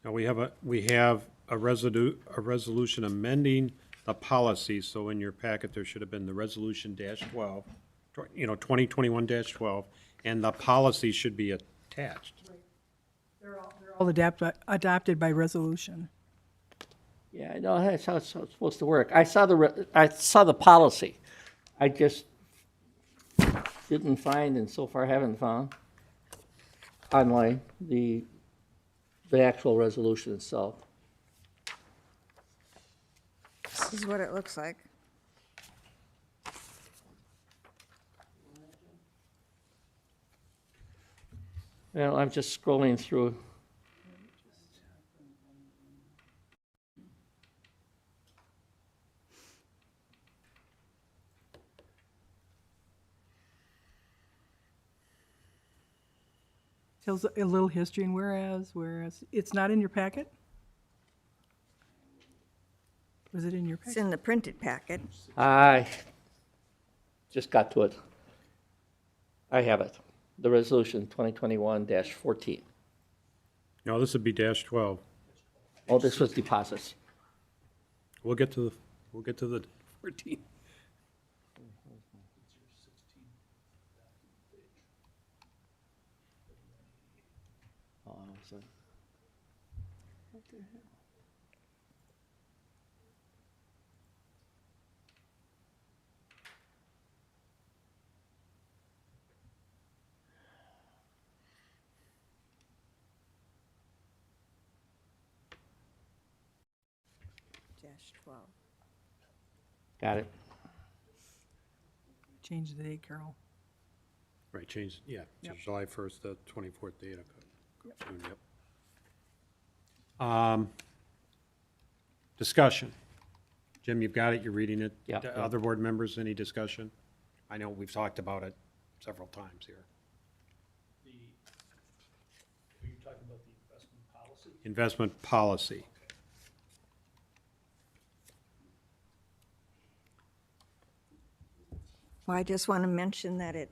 Now, we have a resolution amending the policy, so in your packet, there should have been the resolution -12, you know, 2021-12, and the policy should be attached. They're all adopted by resolution. Yeah, I know, that's how it's supposed to work. I saw the policy. I just didn't find, and so far haven't found, online, the actual resolution itself. This is what it looks like. Well, I'm just scrolling through. Tells a little history and whereas, it's not in your packet? Was it in your It's packet? in the printed packet. I just got to it. I have it. The resolution 2021-14. No, this would be -12. Oh, this was deposits. We'll get to the 14. Oh, I was like, what the hell? 12. Got it. Change the date, Carol. Right, change, yeah, to July 1st, the 24th date of June, yep. Discussion. Jim, you've got it, you're reading it. Yeah. Other board members, any discussion? I know we've talked about it several times here. Are you talking about the investment policy? Investment policy. Well, I just want to mention that it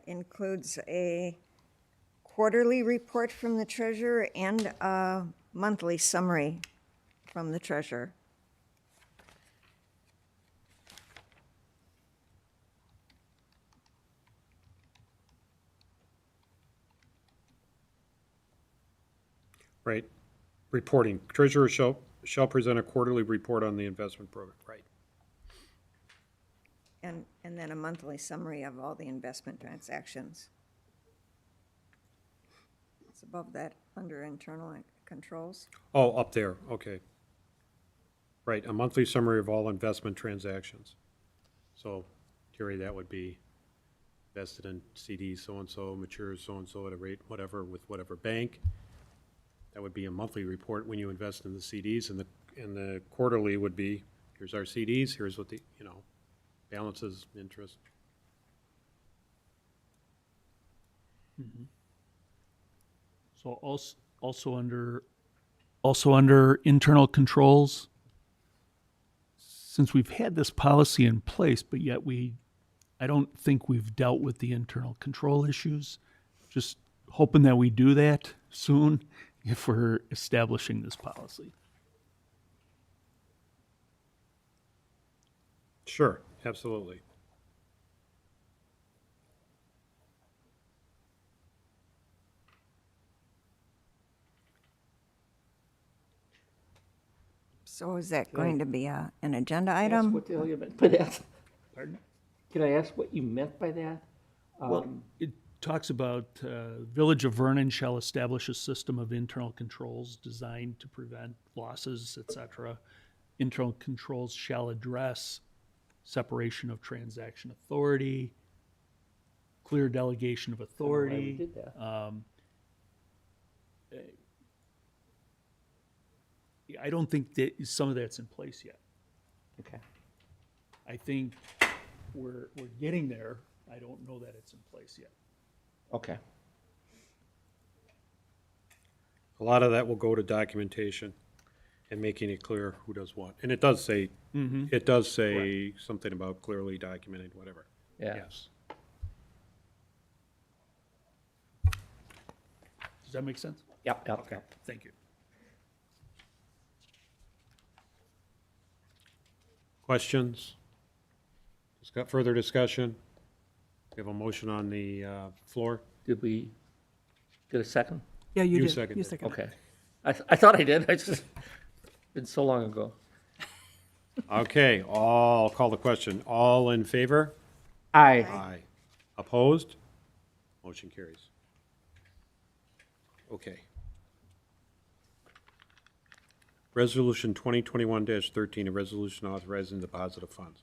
includes a quarterly report from the treasurer and a monthly summary from the treasurer. Right. Reporting. Treasurer shall present a quarterly report on the investment program. Right. And then a monthly summary of all the investment transactions. It's above that, under internal controls. Oh, up there, okay. Right, a monthly summary of all investment transactions. So, Terry, that would be invested in CDs so-and-so, matures so-and-so at a rate, whatever, with whatever bank. That would be a monthly report when you invest in the CDs, and the quarterly would be, here's our CDs, here's what the, balances, interest. So also under internal controls, since we've had this policy in place, but yet I don't think we've dealt with the internal control issues. Just hoping that we do that soon if we're establishing this policy. Sure, absolutely. So is that going to be an agenda Ask item? what the hell you meant by that? Pardon? Can I ask what you meant by that? Well, it talks about Village of Vernon shall establish a system of internal controls designed to prevent losses, et cetera. Internal controls shall address separation of transaction authority, clear delegation of Why we authority. did that. I don't think that some of that's in place yet. Okay. I think we're getting there. I don't know that it's in place yet. Okay. A lot of that will go to documentation and making it clear who does what. And it does say, something about clearly documented, whatever. Yeah. Yes. Does that make sense? Yep, yep. Thank you. Questions? Got further discussion? We have a motion on the floor. Did we get a second? Yeah, you You did. seconded. You seconded. Okay. I thought I did. I just, been so long ago. Okay, I'll call the question. All in favor? Aye. Aye. Opposed? Motion carries. Okay. Resolution 2021-13, a resolution authorizing deposit of funds.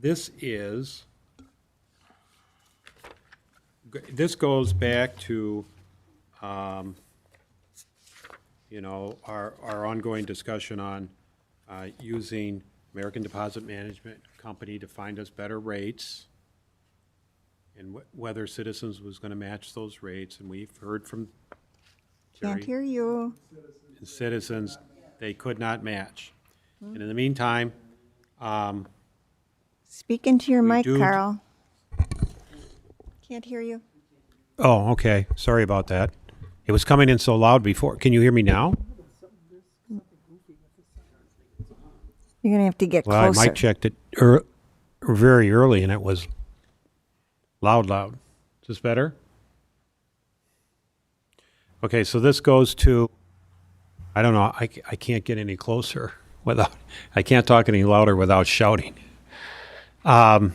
This goes back to, our ongoing discussion on using American Deposit Management Company to find us better rates, and whether Citizens was going to match those rates, and we've heard from Can't Terry hear you. and Citizens, they could not match. And in the meantime, Speak into your We mic, do- Carl. Can't hear you. oh, okay, sorry about that. It was coming in so loud before. Can you hear me now? You're going to have to get Well, I closer. mic checked it very early, and it was loud. Is this better? Okay, so this goes to, I don't know, I can't get any closer I can't talk any louder without shouting. So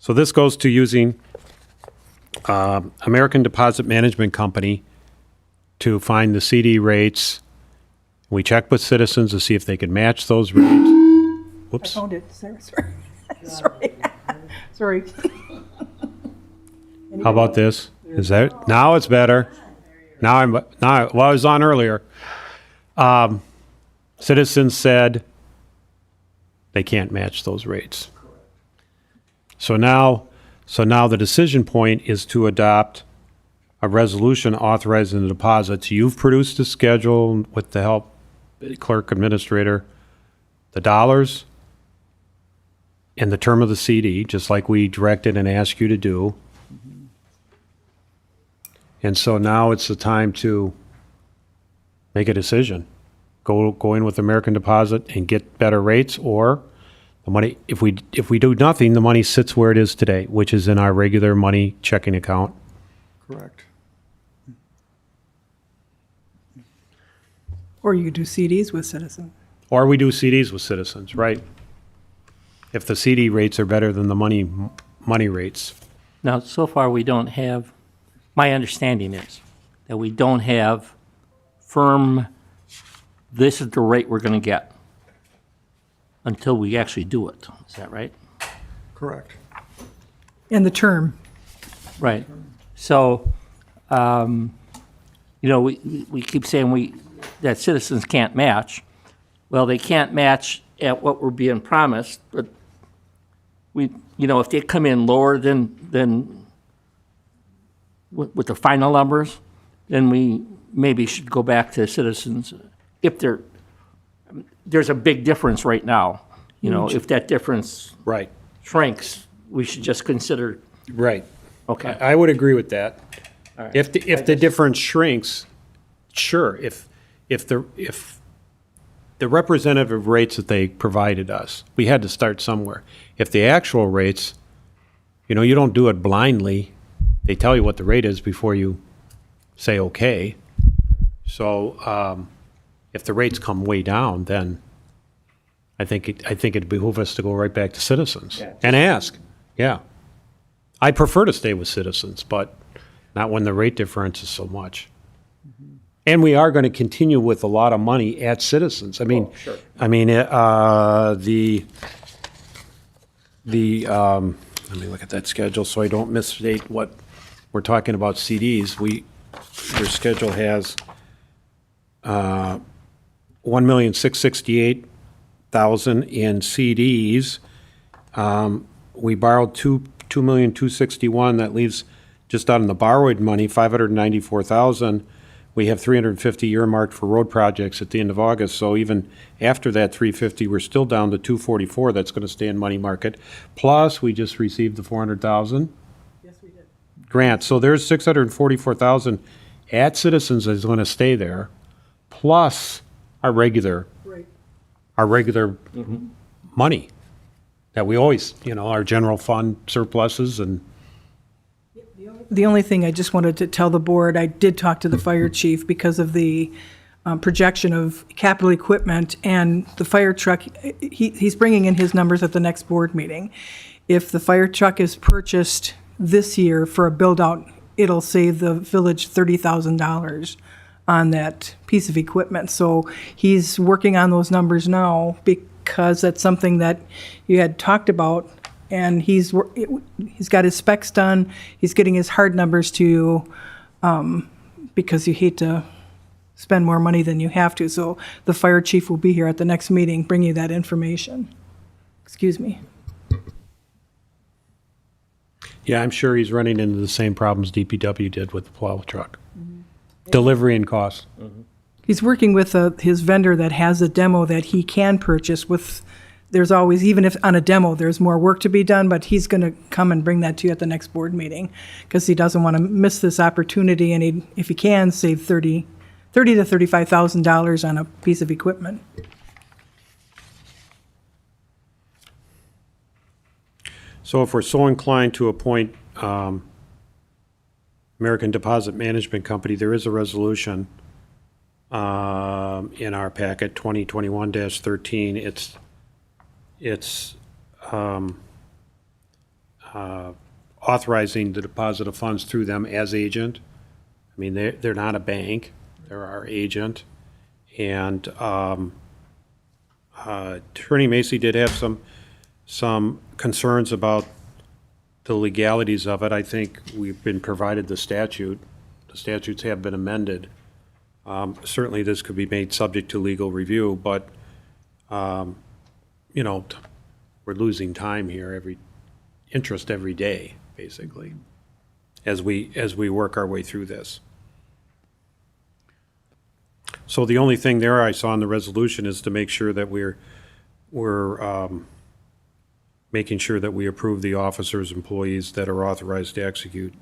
this goes to using American Deposit Management Company to find the CD rates We checked with Citizens to see if they could match those rates. I Whoops. found it, sorry, sorry. Sorry. How about this? Is that, now it's better. Now well, I was on earlier. Citizens said they can't match those rates. So now the decision point is to adopt a resolution authorizing the deposits. You've produced a schedule with the help clerk administrator, the dollars and the term of the CD, just like we directed and asked you to do. And so now it's the time to make a decision. Go in with American Deposit and get better rates, or the money, if we do nothing, the money sits where it is today, which is in our regular money checking account. Correct. Or you could do CDs with Citizens. Or we do CDs with Citizens, right? If the CD rates are better than the money rates. Now, so far, we don't have, my understanding is that we don't have firm, this is the rate we're gonna get until we actually do it. Is that right? Correct. And the term. Right. So, we keep saying that Citizens can't match. Well, they can't match at what we're being promised, but if they come in lower than with the final numbers, then we maybe should go back to Citizens. If there's a big difference right now, if that difference Right. shrinks, we should just consider, Right. okay. I would agree with that. All right. If the difference shrinks, sure. If the representative rates that they provided us, we had to start somewhere. If the actual rates, you don't do it blindly. They tell you what the rate is before you say okay. So if the rates come way down, then I think it'd behoove us to go right back to Citizens and ask. Yeah. I prefer to stay with Citizens, but not when the rate difference is so much. And we are going to continue with a lot of money at Citizens. I mean, sure. let me look at that schedule so I don't misstate what we're talking about CDs. Your schedule has $1,668,000 in CDs. We borrowed $2,261,000. That leaves just out in the borrowed money, $594,000. We have 350 earmarked for road projects at the end of August. So even after that 350, we're still down to 244. That's going to stay in money market. Plus, we just received the 400,000 grant. So there's 644,000 at Citizens is going to stay there, plus our regular money that we always, our general fund surpluses and. The only thing I just wanted to tell the board, I did talk to the fire chief because of the projection of capital equipment and the fire truck. He's bringing in his numbers at the next board meeting. If the fire truck is purchased this year for a build-out, it'll save the village $30,000 on that piece of equipment. So he's working on those numbers now because that's something that you had talked about. And he's got his specs done. He's getting his hard numbers to, because you hate to spend more money than you have to. So the fire chief will be here at the next meeting, bring you that information. Excuse me. Yeah, I'm sure he's running into the same problems DPW did with the plow truck. Delivery and cost. He's working with his vendor that has a demo that he can purchase with. There's always, even if on a demo, there's more work to be done, but he's going to come and bring that to you at the next board meeting because he doesn't want to miss this opportunity, and if he can, save $30,000 to $35,000 on a piece of equipment. So if we're so inclined to appoint American Deposit Management Company, there is a resolution in our packet, 2021-13. It's authorizing the deposit of funds through them as agent. I mean, they're not a bank, they're our agent. And Attorney Macy did have some concerns about the legalities of it. I think we've been provided the statute. The statutes have been amended. Certainly, this could be made subject to legal review, but, you know, we're losing time here, interest every day, basically, as we work our way through this. So the only thing there I saw in the resolution is to make sure that we're making sure that we approve the officers, employees that are authorized to execute,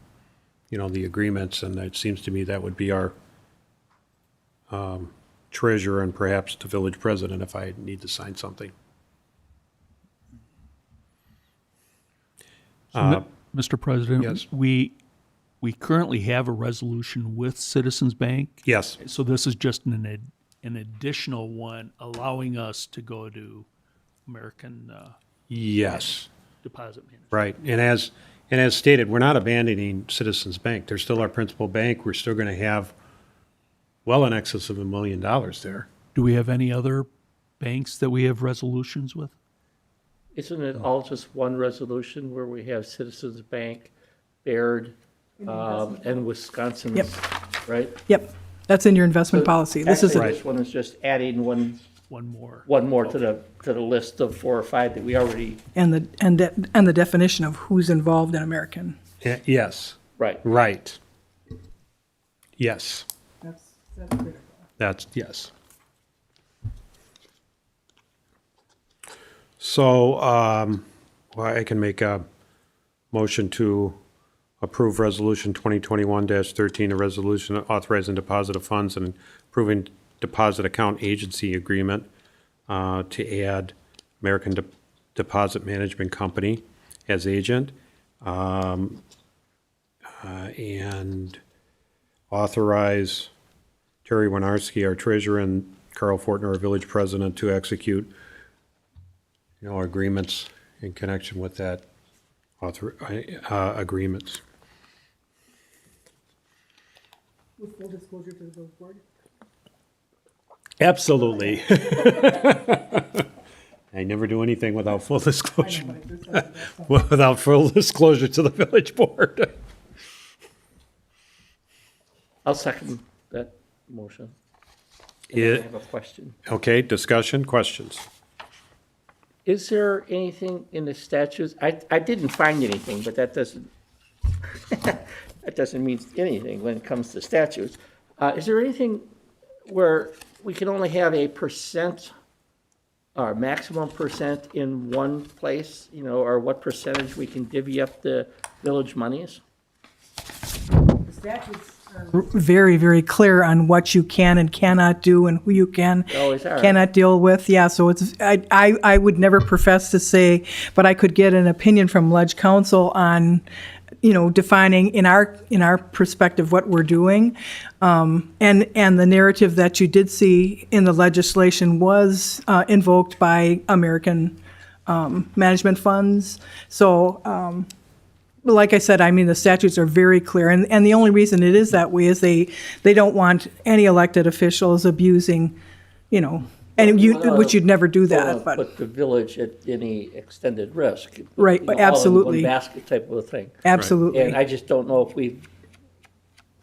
you know, the agreements, and it seems to me that would be our treasurer and perhaps the village president if I need to sign something. Mr. President? yes. We currently have a resolution with Citizens Bank. Yes, So this is just an additional one allowing us to go to American yes, Deposit Management. right. And as stated, we're not abandoning Citizens Bank. They're still our principal bank. We're still going to have well in excess of $1 million there. Do we have any other banks that we have resolutions with? Isn't it all just one resolution where we have Citizens Bank, Baird, and Wisconsin? Yep. Right? Yep, that's in your investment policy. This is, Actually, this one is just adding one One more. to the list of 4 or 5 that we already, and the definition of who's involved in American. Yes, right. right. Yes, That's critical. that's, yes. So, well, I can make a motion to approve Resolution 2021-13, a resolution authorizing deposit of funds and approving deposit account agency agreement to add American Deposit Management Company as agent, and authorize Terry Winarski, our treasurer, and Carl Fortner, our village president, to execute, you know, agreements in connection with that agreements. With full disclosure to the village board? Absolutely. I never do anything without full disclosure, without full disclosure to the village board. I'll second that motion. And then I have a question. Okay, discussion, questions? Is there anything in the statutes? I didn't find anything, but that doesn't, that doesn't mean anything when it comes to statutes. Is there anything where we can only have a percent or maximum percent in one place, you know, or what percentage we can divvy up the village monies? The statutes are very, very clear on what you can and cannot do and who you can, Always are. cannot deal with. Yeah, so it's, I would never profess to say, but I could get an opinion from Ledge Council on, you know, defining in our perspective what we're doing. And the narrative that you did see in the legislation was invoked by American management funds. So, like I said, I mean, the statutes are very clear, and the only reason it is that way is they don't want any elected officials abusing, you know, and which you'd never do that, but, Put the village at any extended risk. Right, You know, absolutely. All in one basket type of a thing. absolutely. And I just don't know if we've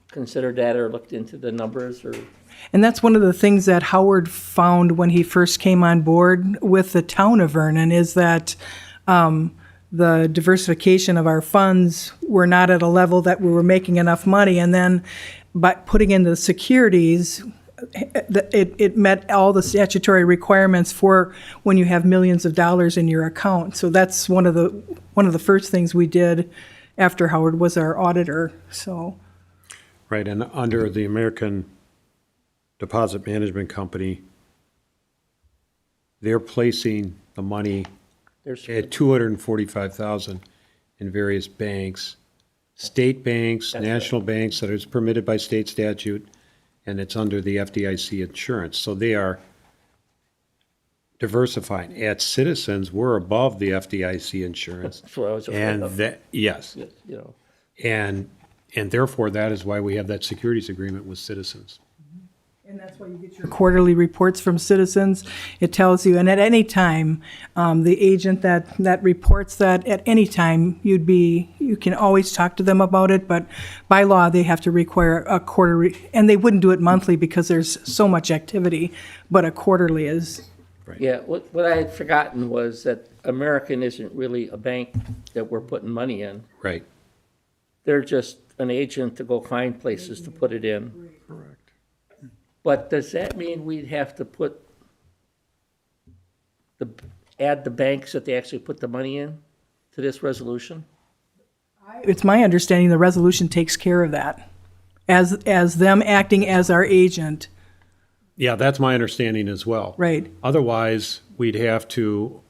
considered that or looked into the numbers or. And that's one of the things that Howard found when he first came on board with the town of Vernon, is that the diversification of our funds were not at a level that we were making enough money. And then by putting in the securities, it met all the statutory requirements for when you have millions of dollars in your account. So that's one of the first things we did after Howard was our auditor, so. Right, and under the American Deposit Management Company, they're placing the money There's, at $245,000 in various banks, state banks, national banks that is permitted by state statute, and it's under the FDIC insurance. So they are diversifying. At Citizens, we're above the FDIC insurance. that's what I was afraid And of, that, yes, you know. and therefore, that is why we have that securities agreement with Citizens. And that's why you get your quarterly reports from citizens. It tells you, and at any time, the agent that reports that, at any time, you can always talk to them about it, but by law, they have to require a quarterly, and they wouldn't do it monthly because there's so much activity, but a quarterly is. Yeah, what I had forgotten was that American isn't really a bank that we're putting money in. Right. They're just an agent to go find places to put it in. Correct. But does that mean we'd have to add the banks that they actually put the money in to this resolution? It's my understanding the resolution takes care of that, as them acting as our agent, Yeah, that's my understanding as well. right? Otherwise, we'd have to,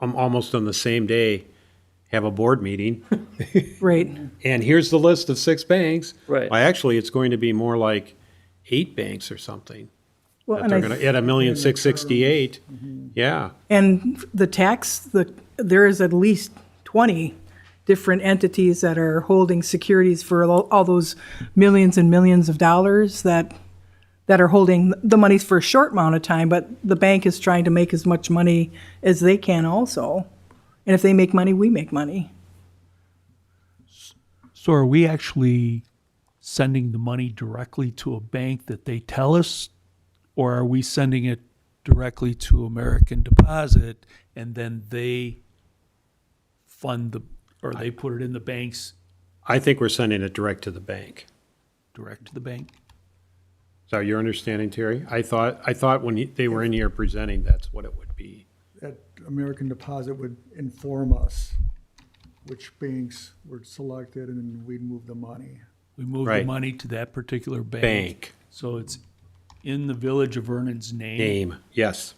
almost on the same day, have a board meeting. Right. And here's the list of 6 banks. Right. Well, actually, it's going to be more like 8 banks or something. Well, That and they're I going to, at $1,668,000. Yeah. And there is at least 20 different entities that are holding securities for all those millions and millions of dollars that are holding the monies for a short amount of time, but the bank is trying to make as much money as they can also. And if they make money, we make money. So are we actually sending the money directly to a bank that they tell us? Or are we sending it directly to American Deposit and then they fund or they put it in the bank's I think we're sending it direct to the bank. direct to the bank? Is that your understanding, Terry? I thought when they were in here presenting, that's what it would be. That American Deposit would inform us which banks were selected, and then we'd move the money. We move the Right. money to that particular bank. Bank, So it's in the Village of Vernon's name. name, yes.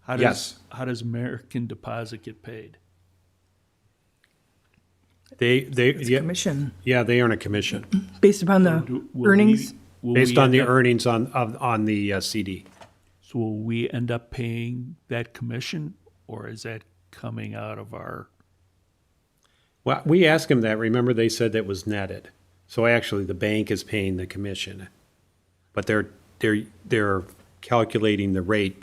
How Yes. does American Deposit get paid? Yeah, Commission, yeah, they earn a commission based upon the Will we- earnings. will based we on the end up- earnings on the CD. So will we end up paying that commission, or is that coming out of our? Well, we asked them that. Remember, they said that was netted. So actually, the bank is paying the commission, but they're calculating the rate,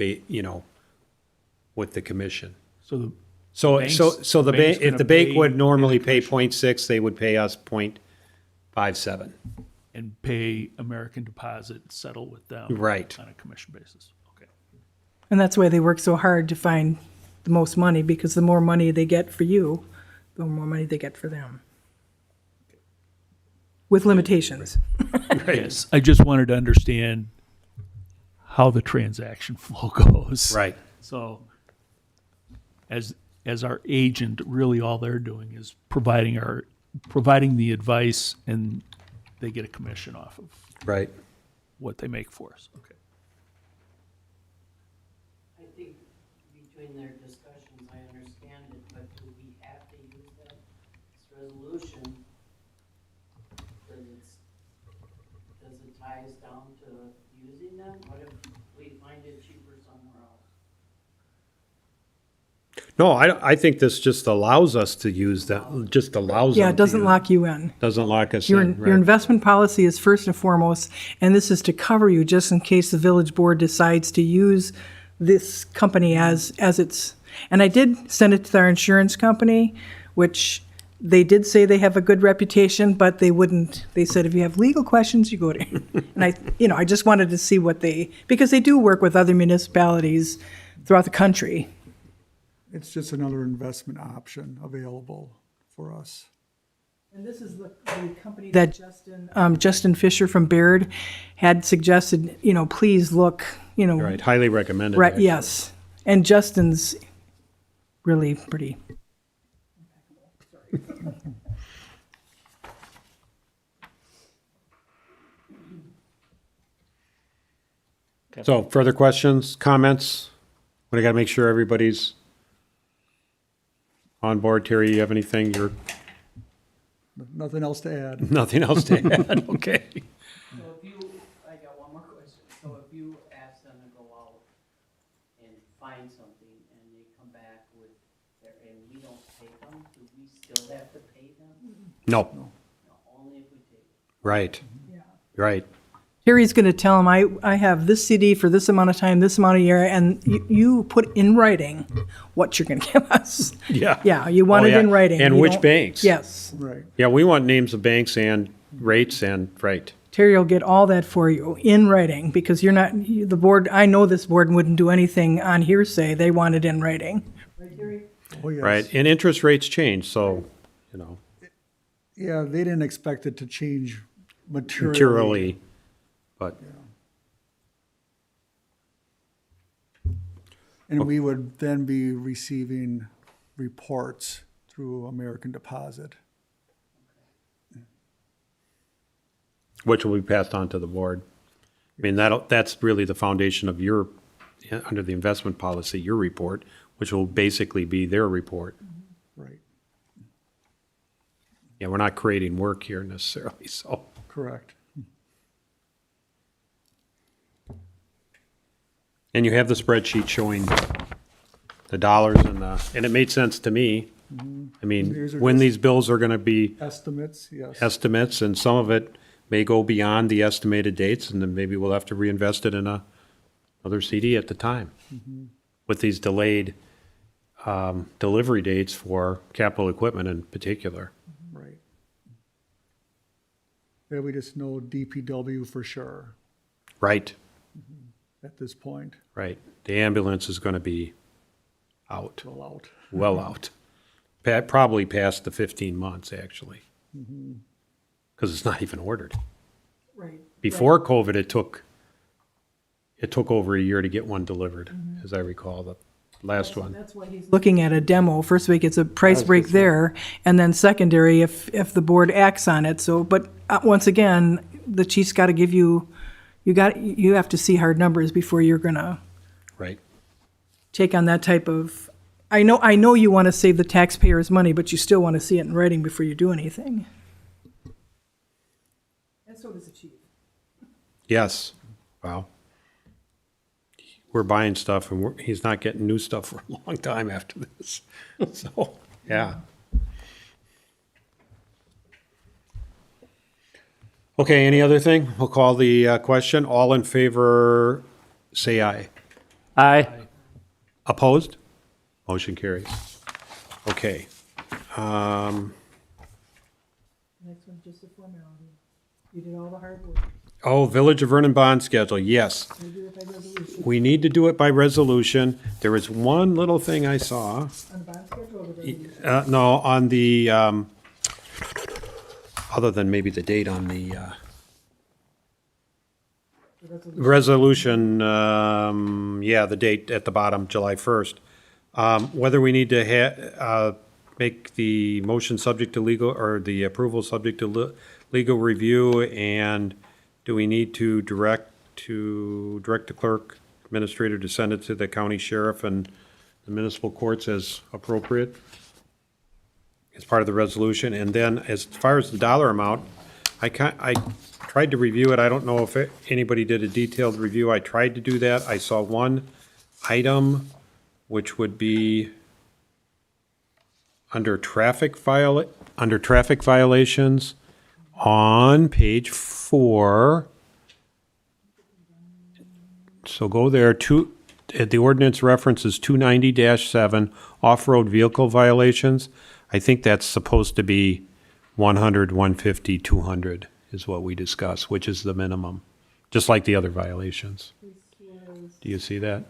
with the commission. So the So Bank's- so the bank's bank, if gonna the bank pay would normally the pay commission. 0.6, they would pay us 0.57. and pay American Deposit, settle with them. Right. On a commission basis. Okay. And that's why they work so hard to find the most money, because the more money they get for you, the more money they get for them. With limitations. Yes, I just wanted to understand how the transaction flow goes. Right. So as our agent, really all they're doing is providing the advice, and they get a commission off of Right. what they make for us. Okay. I think between their discussions, I understand it, but do we have to use that resolution? Does it tie us down to using them? What if we find it cheaper somewhere else? No, I think this just allows us to use that, just allows them Yeah, it doesn't to. lock you in. Doesn't lock us Your, in, your right. investment policy is first and foremost, and this is to cover you just in case the village board decides to use this company as its, and I did send it to our insurance company, which they did say they have a good reputation, but they wouldn't, they said if you have legal questions, you go to, and I just wanted to see because they do work with other municipalities throughout the country. It's just another investment option available for us. And this is the company that Justin Fisher from Baird had suggested, please look, Right, highly recommended. right, actually. yes. And Justin's really pretty. So further questions, comments? But I gotta make sure everybody's on board. Terry, you have anything? You're, Nothing else to add. nothing else to add? Okay. So I got one more question. So if you ask them to go out and find something and they come back and we don't pay them, do we still have to pay them? No, No, only if we take it. right. Right. Harry's gonna tell him, I have this CD for this amount of time, this amount of year, and you put in writing what you're gonna give us. Yeah. Yeah, you want Oh, it yeah. in writing. And You which don't- banks? Yes. Right. Yeah, we want names of banks and rates and, right. Terry will get all that for you in writing, because you're not, the board, I know this board wouldn't do anything on hearsay. They want it in writing. Oh, yes. Right, and interest rates change, so, you know, Yeah, they didn't expect it to change materially. materially, but, And we would then be receiving reports through American Deposit. which will be passed on to the board. I mean, that's really the foundation of your, under the investment policy, your report, which will basically be their report. Right, Yeah, we're not creating work here necessarily, so. correct. And you have the spreadsheet showing the dollars and it made sense to me. I mean, These are when just- these bills are gonna be Estimates, yes. estimates, and some of it may go beyond the estimated dates, and then maybe we'll have to reinvest it in another CD at the time. With these delayed delivery dates for capital equipment in particular. Right. Yeah, we just know DPW for sure Right, at this point, right. The ambulance is gonna be out, well out. well out. Probably past the 15 months, actually. Because it's not even ordered. Right. Before COVID, it took over a year to get one delivered, as I recall, the last one. That's why he's looking at a demo. First week, it's a price break there, and then secondary if the board acts on it. So, but once again, the chief's got to give you, you have to see hard numbers before you're gonna Right, take on that type of, I know you want to save the taxpayers money, but you still want to see it in writing before you do anything. And so does the chief. yes, wow. We're buying stuff, and he's not getting new stuff for a long time after this, so, yeah. Okay, any other thing? We'll call the question. All in favor, say aye. Aye. Opposed? Motion carries. Okay. Next one's just a formality. You did all the hard work. Oh, Village of Vernon bond schedule, yes. You do it by resolution. We need to do it by resolution. There is one little thing I saw. On the bond schedule or the resolution? No, on the, other than maybe the date on the resolution, yeah, the date at the bottom, July 1st. Whether we need to make the motion subject to legal, or the approval subject to legal review, and do we need to direct the clerk administrator to send it to the county sheriff and the municipal courts as appropriate? As part of the resolution. And then as far as the dollar amount, I tried to review it. I don't know if anybody did a detailed review. I tried to do that. I saw one item, which would be under traffic violations on page 4. So go there, the ordinance reference is 290-7, off-road vehicle violations. I think that's supposed to be 100, 150, 200 is what we discussed, which is the minimum, just like the other violations. Do you see that?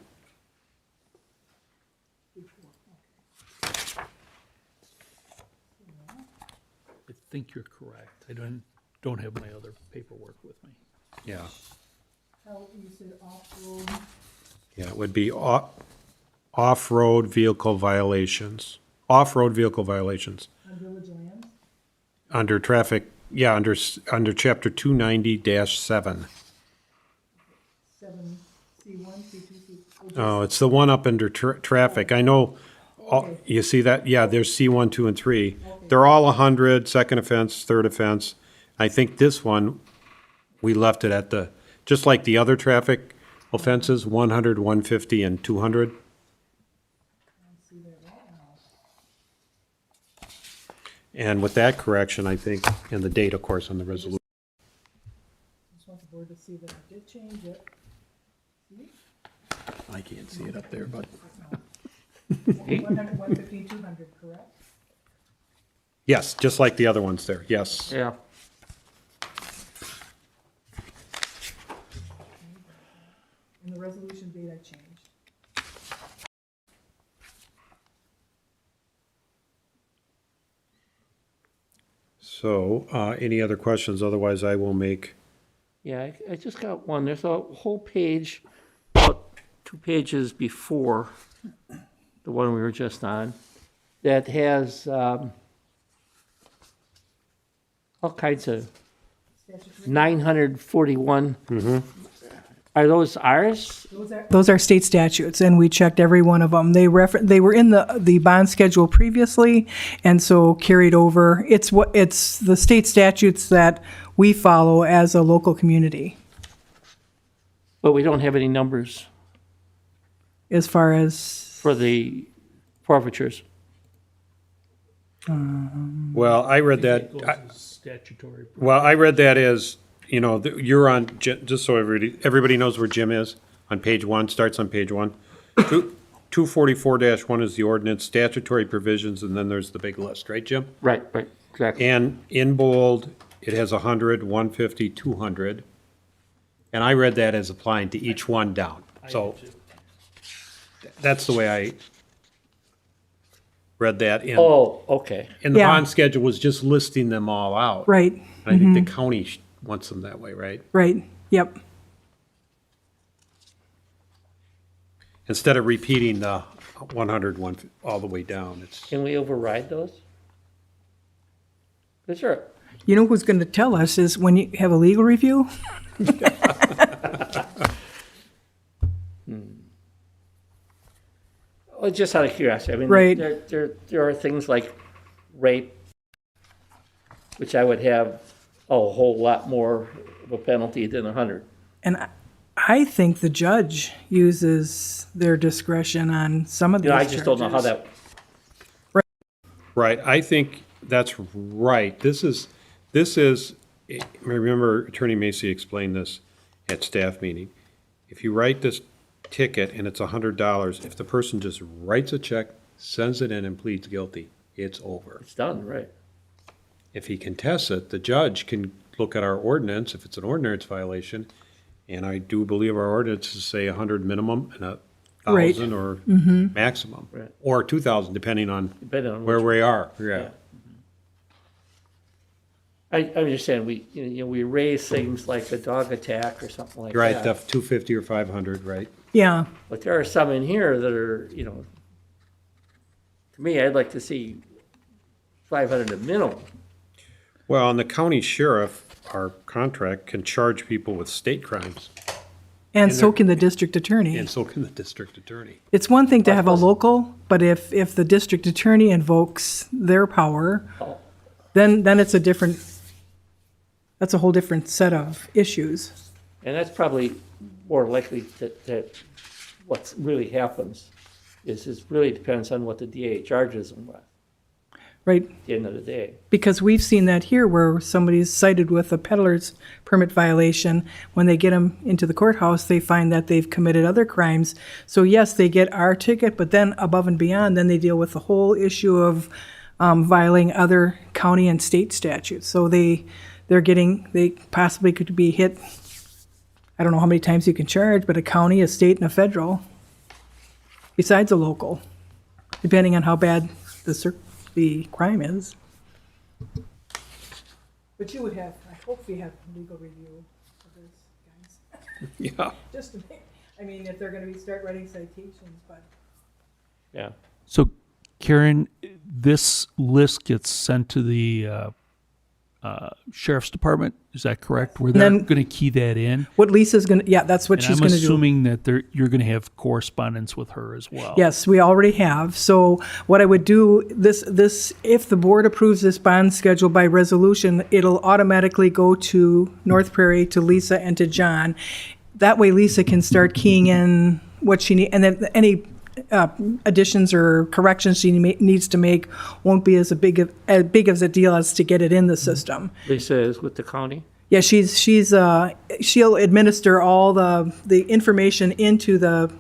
I think you're correct. I don't have my other paperwork with me. Yeah. How, you said off-road? Yeah, it would be off-road vehicle violations. Off-road vehicle violations. On village land? Under traffic, yeah, under chapter 290-7. 7, C1, C2, C. Oh, it's the one up under traffic. I know, Okay. you see that? Yeah, there's C1, 2, and 3. They're all 100, second offense, third offense. I think this one, we left it at just like the other traffic offenses, 100, 150, and 200. And with that correction, I think, and the date, of course, on the resolution. board to see that I did change it. I can't see it up there, but. 100, 115, 200, correct? Yes, just like the other ones there, yes. Yeah. And the resolution date I changed. So, any other questions? Otherwise, I will make, Yeah, I just got one. There's a whole page, about 2 pages before the one we were just on, that has all kinds of 941. Are those ours? Those are state statutes, and we checked every one of them. They were in the bond schedule previously, and so carried over. It's the state statutes that we follow as a local community, But we don't have any numbers as far as, for the forfeitures. well, I read that, Goes as statutory. well, I read that as, you know, you're on, just so everybody knows where Jim is, on page 1, starts on page 1. 244-1 is the ordinance, statutory provisions, and then there's the big list, right, Jim? Right, exactly. And in bold, it has 100, 150, 200. And I read that as applying to each one down. So that's the way I read that in. Oh, okay. And the Yeah. bond schedule was just listing them all out. right, And I think the county wants them that way, right? right, yep. Instead of repeating the 100, all the way down, it's, Can we override those? Sure. You know who's going to tell us is when you have a legal review? Well, just out of curiosity, I mean, Right. there are things like rape, which I would have a whole lot more of a penalty than 100. And I think the judge uses their discretion on some of these You know, I charges. just don't know how that, right. I think that's right. This is, remember Attorney Macy explained this at staff meeting. If you write this ticket and it's $100, if the person just writes a check, sends it in and pleads guilty, it's over. it's done, right? If he contests it, the judge can look at our ordinance, if it's an ordinance violation, and I do believe our ordinances say 100 minimum and 1,000 or maximum. Right. Or 2,000, depending on Depending on where which- we are, yeah. I'm just saying, we raise things like a dog attack or something like Right, that. the 250 or 500, right? Yeah, But there are some in here that are, to me, I'd like to see 500 at minimum. Well, and the county sheriff, our contract, can charge people with state crimes, and so can the district attorney. and so can the district attorney. It's one thing to have a local, but if the district attorney invokes their power, Oh. then it's that's a whole different set of issues. And that's probably more likely that what really happens is it really depends on what the DA charges them with at Right, the end of the day. because we've seen that here where somebody's cited with a peddler's permit violation. When they get them into the courthouse, they find that they've committed other crimes. So yes, they get our ticket, but then above and beyond, then they deal with the whole issue of violating other county and state statutes. So they possibly could be hit, I don't know how many times you can charge, but a county, a state, and a federal, besides a local, depending on how bad the crime is. But you would have, I hope you have legal review of this, guys. Yeah. Just to make, I mean, if they're gonna start writing citations, but. Yeah. So Karen, this list gets sent to the sheriff's department, is that correct? Where they're Then- going to key that in? What Lisa's gonna, yeah, that's what And she's I'm gonna do. assuming that you're going to have correspondence with her as well. Yes, we already have. So what I would do, if the board approves this bond schedule by resolution, it'll automatically go to North Prairie, to Lisa, and to John. That way Lisa can start keying in what she need, and then any additions or corrections she needs to make won't be as big of a deal as to get it in the system. Lisa is with the county? Yeah, she'll administer all the information into the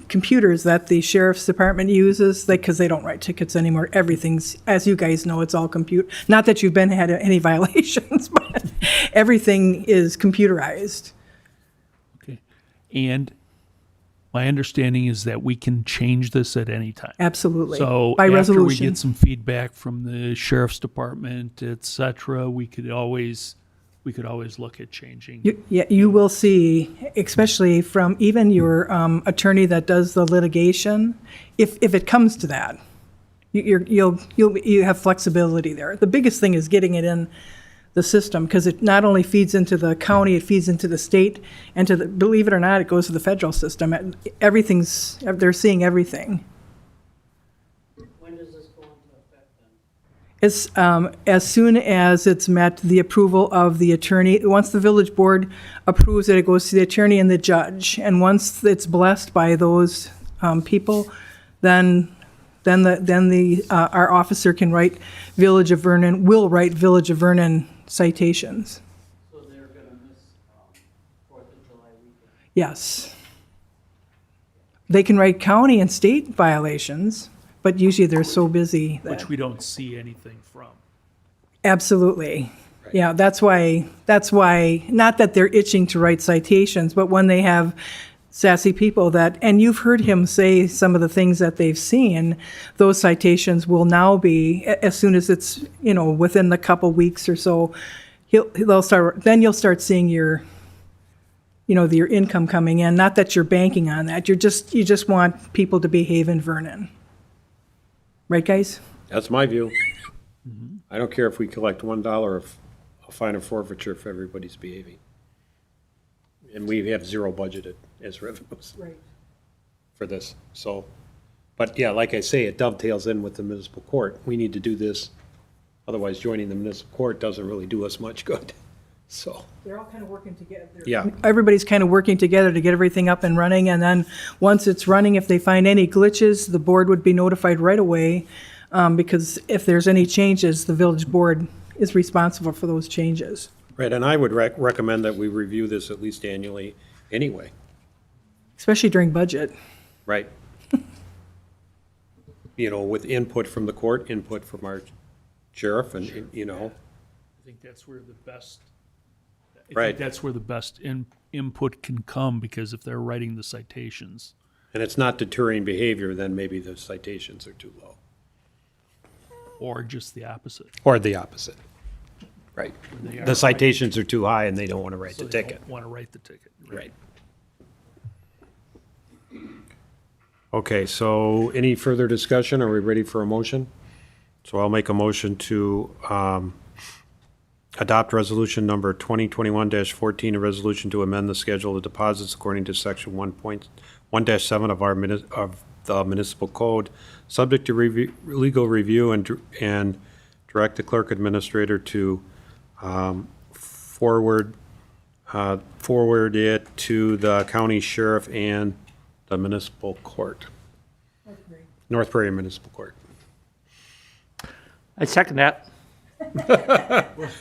computers that the sheriff's department uses, because they don't write tickets anymore. Everything's, as you guys know, it's all not that you've had any violations, but everything is computerized. Okay. And my understanding is that we can change this at any time. Absolutely. So By after we resolution. get some feedback from the sheriff's department, et cetera, we could always look at changing. You will see, especially from even your attorney that does the litigation, if it comes to that, you have flexibility there. The biggest thing is getting it in the system, because it not only feeds into the county, it feeds into the state, and believe it or not, it goes to the federal system. They're seeing everything. When does this go into effect then? As soon as it's met the approval of the attorney. Once the village board approves it, it goes to the attorney and the judge. And once it's blessed by those people, then our officer can write will write Village of Vernon citations. So they're gonna miss, 4th of July weekend? Yes. They can write county and state violations, but usually they're so busy that. Which we don't see anything from. Absolutely. Yeah, that's why, not that they're itching to write citations, but when they have sassy people and you've heard him say some of the things that they've seen, those citations will now be, as soon as it's, within a couple weeks or so, you'll start seeing your income coming in. Not that you're banking on that. You just want people to behave in Vernon. Right, guys? That's my view. I don't care if we collect $1 of a fine or forfeiture if everybody's behaving. And we have zero budgeted as revenues Right. for this, so. But yeah, like I say, it dovetails in with the municipal court. We need to do this, otherwise joining the municipal court doesn't really do us much good, so. They're all kind of working together. Yeah. Everybody's kind of working together to get everything up and running, and then once it's running, if they find any glitches, the board would be notified right away, because if there's any changes, the village board is responsible for those changes. Right, and I would recommend that we review this at least annually anyway, Especially during budget. right? With input from the court, input from our sheriff, and, I think that's where the best, Right. that's where the best input can come, because if they're writing the citations. and it's not deterring behavior, then maybe the citations are too low. Or just the opposite. Or the opposite. Right. They are The citations are too high and they don't want to write the So they ticket. don't want to write the ticket. Right. Okay, so any further discussion? Are we ready for a motion? So I'll make a motion to adopt resolution number 2021-14, a resolution to amend the schedule of deposits according to section 1.1-7 of the municipal code, subject to legal review, and direct the clerk administrator to forward it to the county sheriff and the municipal court. North Prairie Municipal Court. I second that.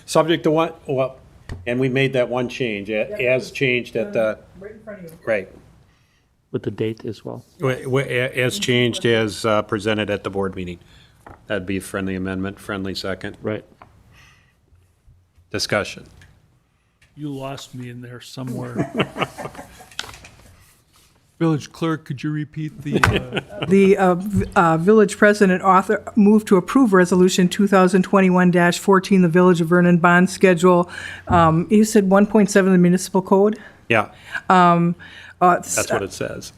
Subject to what? Well, and we made that one change, as changed at the, Right in front of you. right, With the date as well. as changed as presented at the board meeting. That'd be a friendly amendment, friendly second. Right. Discussion. You lost me in there somewhere. Village clerk, could you repeat the, The village president moved to approve resolution 2021-14, the Village of Vernon bond schedule. You said 1.7 of the municipal code? Yeah, that's what it says.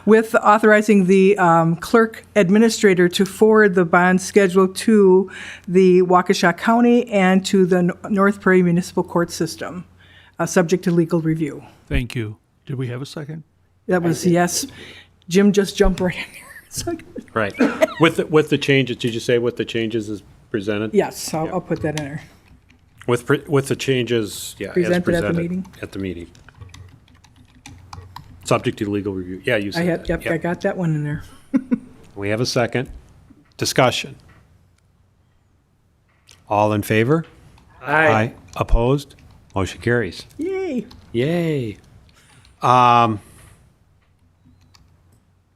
With authorizing the clerk administrator to forward the bond schedule to the Waukesha County and to the North Prairie Municipal Court System, subject to legal review. thank you. Did we have a second? That was yes. Jim just jumped right in there. So, Right. With the changes, did you say with the changes as presented? yes, I'll put that in there. With the changes, yeah, as Presented at the presented. meeting? At the meeting. Subject to legal review. Yeah, you I said had, that. yep, I got that one in there. We have a second. Discussion. All in favor? Aye. Opposed? Motion carries. Yay. Yay.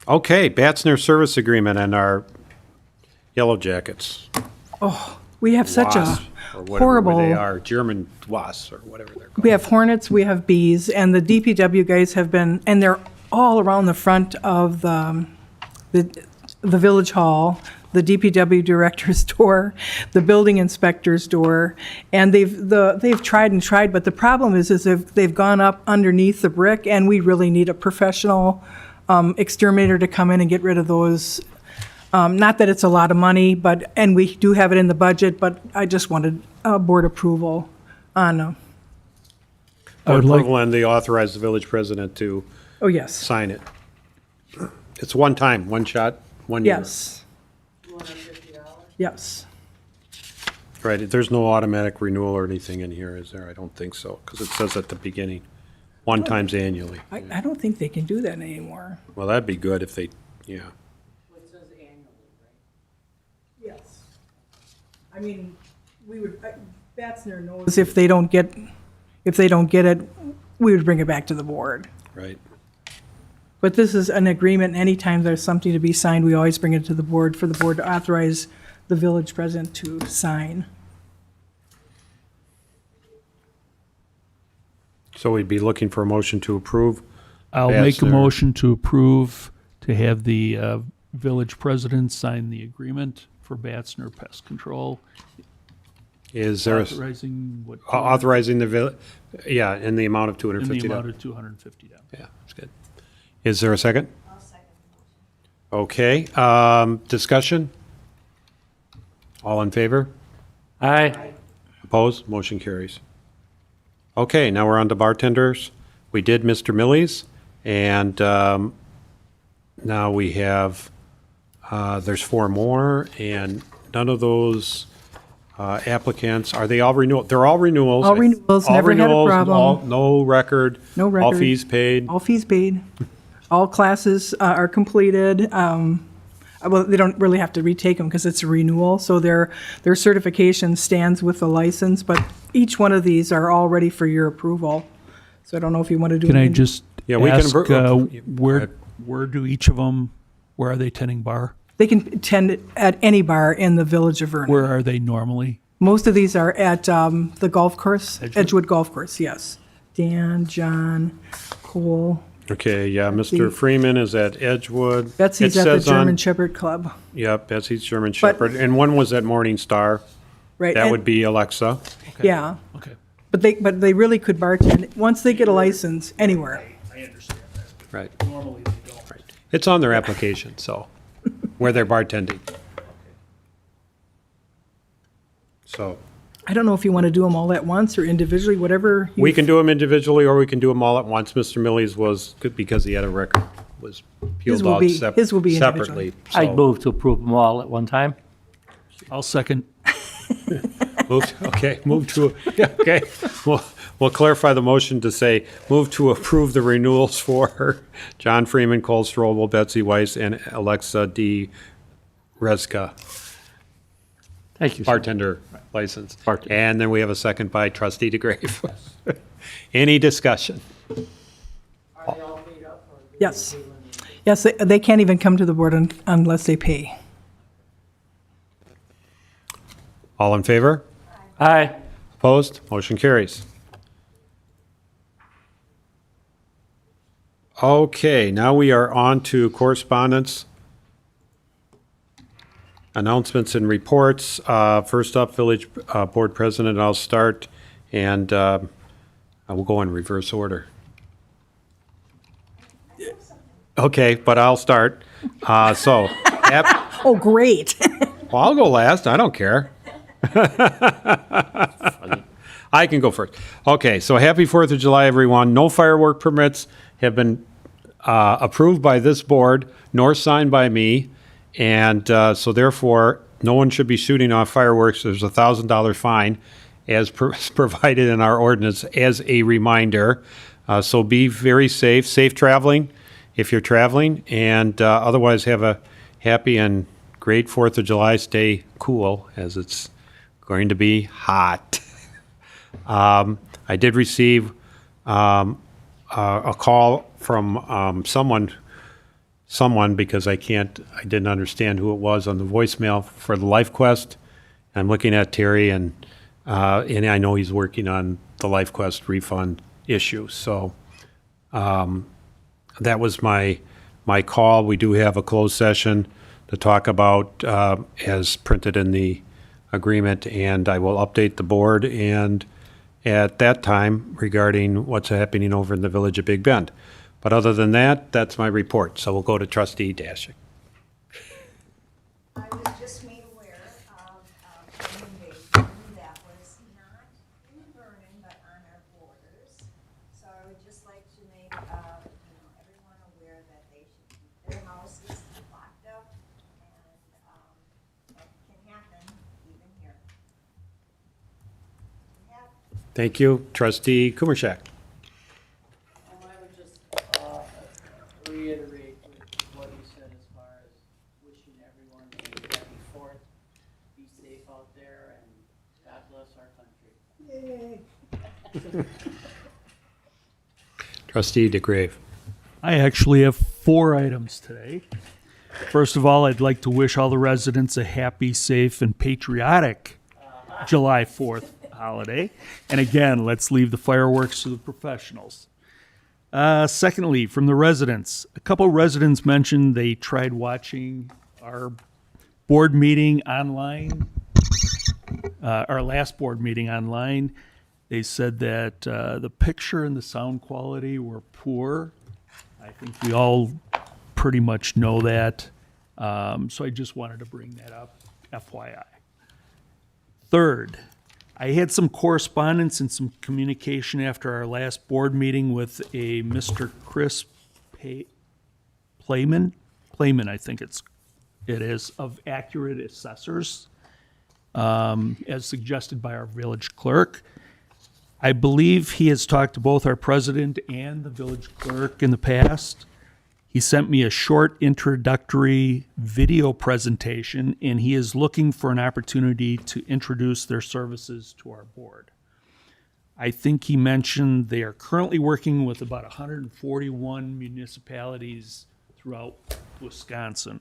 Okay, Batzner Service Agreement and our Yellow Jackets. We have such WAS, a or whatever horrible. they are, German WAS or whatever they're called. We have hornets, we have bees, and the DPW guys have been, and they're all around the front of the village hall, the DPW director's door, the building inspector's door, and they've tried and tried, but the problem is if they've gone up underneath the brick, and we really need a professional exterminator to come in and get rid of those. Not that it's a lot of money, and we do have it in the budget, but I just wanted board approval on, I would like, Approval and they authorize the village president to oh, yes, sign it. It's one time, one shot, 1 year. yes. Yes. Right, there's no automatic renewal or anything in here, is there? I don't think so, because it says at the beginning, one times annually. I don't think they can do that anymore. Well, that'd be good if they, yeah. Well, it says annually, right? Yes. I mean, we would, Batzner knows if they don't get it, we would bring it back to the board. Right. But this is an agreement, anytime there's something to be signed, we always bring it to the board for the board to authorize the village president to sign. So we'd be looking for a motion to approve. I'll make a Batzner. motion to approve to have the village president sign the agreement for Batzner Pest Control, Is there, authorizing what? authorizing the, yeah, in the amount of In the $250. amount of $250. Yeah, that's good. Is there a second? I'll second. Okay, discussion? All in favor? Aye. Opposed? Motion carries. Okay, now we're on to bartenders. We did Mr. Millie's, and now we have, there's 4 more, and none of those applicants, are they all renewal? They're all renewals. All renewals, All never had a renewals, problem. all- No record. No All record. fees paid. All fees paid, all classes are completed. Well, they don't really have to retake them because it's a renewal, so their certification stands with the license, but each one of these are all ready for your approval. So I don't know if you want to do. Can I any- just Yeah, we can ask, where do each of them, where are they tending bar? They can attend at any bar in the village of Vernon. Where are they normally? Most of these are at the golf course, Edgewood? Edgewood Golf Course, yes. Dan, John, Cole, Okay, yeah, Betsy. Mr. Freeman is at Edgewood. Betsy's It at the says on- German Shepherd Club, Yep, Betsy's German Shepherd, and one was at Morning Star. right? That and- would be Alexa. Yeah, Okay. but they really could bartend, once they get a license, anywhere. I understand that. Right. Normally they don't. It's on their application, so, where they're bartending. So, I don't know if you want to do them all at once or individually, whatever. we can do them individually, or we can do them all at once. Mr. Millie's was, good because he had a record, was peeled will out be- his will be separately. I'd so- move to approve them all at one time. I'll second. Okay, move to, yeah, okay. We'll clarify the motion to say, move to approve the renewals for John Freeman, Cole Strobel, Betsy Weiss, and Alexa D. Rezka, Thank you, sir. bartender license. Bartender. And then we have a second by trustee DeGrave. Any discussion? Are they all paid up or? Yes. Yes, they can't even come to the board unless they pay. All in favor? Aye. Opposed? Motion carries. Okay, now we are on to correspondence, announcements and reports. First up, Village Board President, I'll start, and I will go in reverse order. Okay, but I'll start. Oh, great. Well, I'll go last. I don't care. I can go first. Okay, so happy 4th of July, everyone. No firework permits have been approved by this board, nor signed by me. And so therefore, no one should be shooting off fireworks. There's a $1,000 fine as provided in our ordinance as a reminder. So be very safe. Safe traveling if you're traveling. And otherwise, have a happy and great 4th of July. Stay cool as it's going to be hot. I did receive a call from someone because I didn't understand who it was on the voicemail for the Life Quest. I'm looking at Terry, and I know he's working on the Life Quest refund issue. So that was my call. We do have a closed session to talk about as printed in the agreement, and I will update the board and at that time regarding what's happening over in the village of Big Bend. But other than that, that's my report. So we'll go to Trustee Dashik. I was just made aware of an invasion that was not in Vernon, but on our borders. So I would just like to make, everyone aware that they should keep their houses locked up, and that can happen even here. Yeah. Thank you. Trustee Kumarshak. I would just reiterate what you said as far as wishing everyone a happy Fourth. Be safe out there, and God bless our country. Trustee DeGrave. I actually have 4 items today. First of all, I'd like to wish all the residents a happy, safe, and patriotic July 4th holiday. And again, let's leave the fireworks to the professionals. Secondly, from the residents, a couple residents mentioned they tried watching our board meeting online, our last board meeting online. They said that the picture and the sound quality were poor. I think we all pretty much know that. So I just wanted to bring that up, FYI. Third, I had some correspondence and some communication after our last board meeting with a Mr. Chris Playman, I think it is, of Accurate Assessors, as suggested by our village clerk. I believe he has talked to both our president and the village clerk in the past. He sent me a short introductory video presentation, and he is looking for an opportunity to introduce their services to our board. I think he mentioned they are currently working with about 141 municipalities throughout Wisconsin.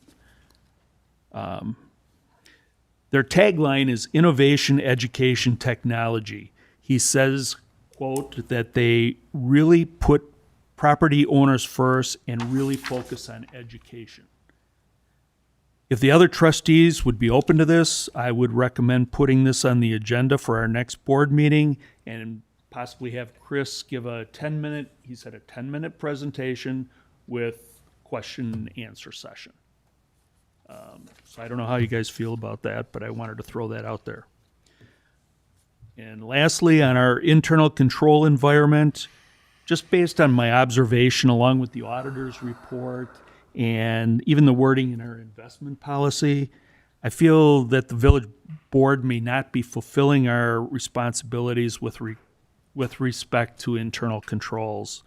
Their tagline is Innovation, Education, Technology. He says, quote, that they really put property owners first and really focus on education. If the other trustees would be open to this, I would recommend putting this on the agenda for our next board meeting and possibly have Chris give a 10-minute presentation with question and answer session. So I don't know how you guys feel about that, but I wanted to throw that out there. And lastly, on our internal control environment, just based on my observation along with the auditor's report and even the wording in our investment policy, I feel that the village board may not be fulfilling our responsibilities with respect to internal controls.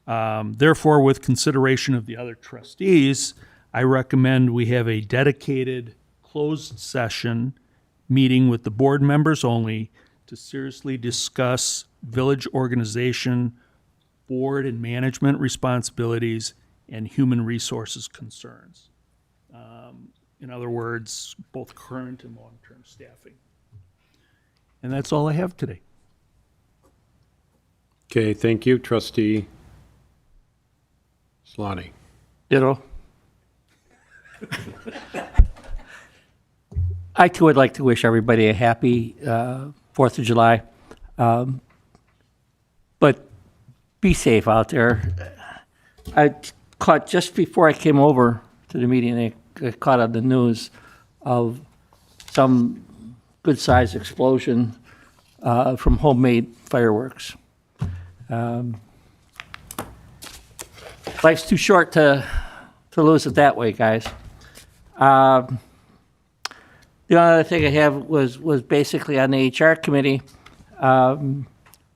Therefore, with consideration of the other trustees, I recommend we have a dedicated closed session meeting with the board members only to seriously discuss village organization, board and management responsibilities, and human resources concerns. In other words, both current and long-term staffing. And that's all I have today. Okay, thank you. Trustee Slotty. Ditto. I too would like to wish everybody a happy 4th of July. But be safe out there. I caught, just before I came over to the meeting, I caught on the news of some good-sized explosion from homemade fireworks. Life's too short to lose it that way, guys. The other thing I have was basically on the HR committee.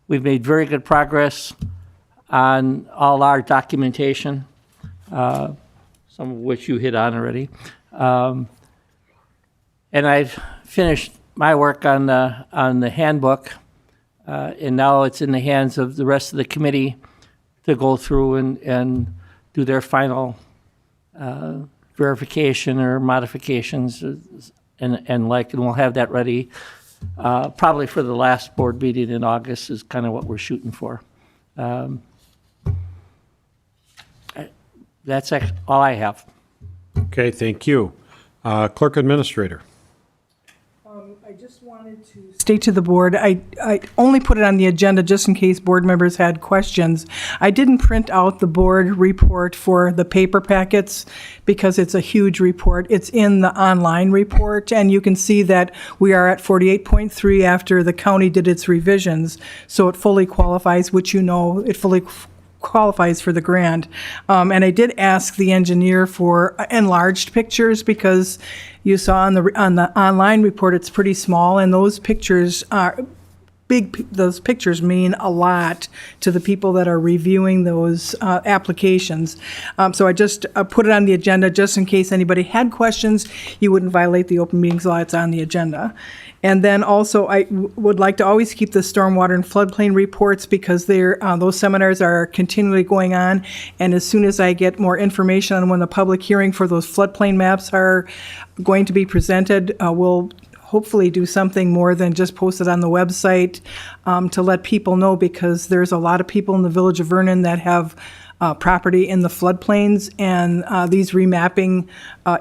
We've made very good progress on all our documentation, some of which you hit on already. And I've finished my work on the handbook. And now it's in the hands of the rest of the committee to go through and do their final verification or modifications and we'll have that ready probably for the last board meeting in August is kind of what we're shooting for. That's all I have. Okay, thank you. Clerk Administrator. I just wanted to state to the board, I only put it on the agenda just in case board members had questions. I didn't print out the board report for the paper packets because it's a huge report. It's in the online report, and you can see that we are at 48.3 after the county did its revisions. So it fully qualifies, which it fully qualifies for the grant. And I did ask the engineer for enlarged pictures because you saw on the online report, it's pretty small, and those pictures are big. Those pictures mean a lot to the people that are reviewing those applications. So I just put it on the agenda just in case anybody had questions. You wouldn't violate the open meetings law. It's on the agenda. And then also, I would like to always keep the stormwater and floodplain reports because those seminars are continually going on. And as soon as I get more information on when the public hearing for those floodplain maps are going to be presented, we'll hopefully do something more than just post it on the website to let people know, because there's a lot of people in the village of Vernon that have property in the floodplains, and these remapping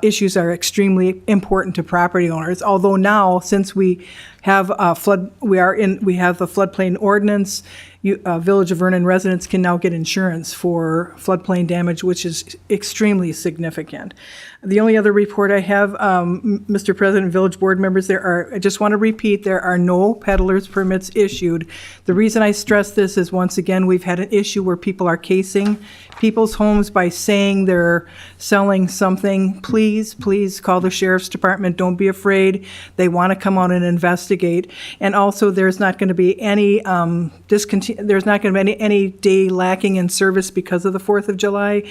issues are extremely important to property owners. Although now, since we have we have the floodplain ordinance, Village of Vernon residents can now get insurance for floodplain damage, which is extremely significant. The only other report I have, Mr. President, village board members, I just want to repeat, there are no peddlers permits issued. The reason I stress this is, once again, we've had an issue where people are casing people's homes by saying they're selling something. Please call the sheriff's department. Don't be afraid. They want to come out and investigate. And also, there's not going to be any there's not going to be any day lacking in service because of the 4th of July.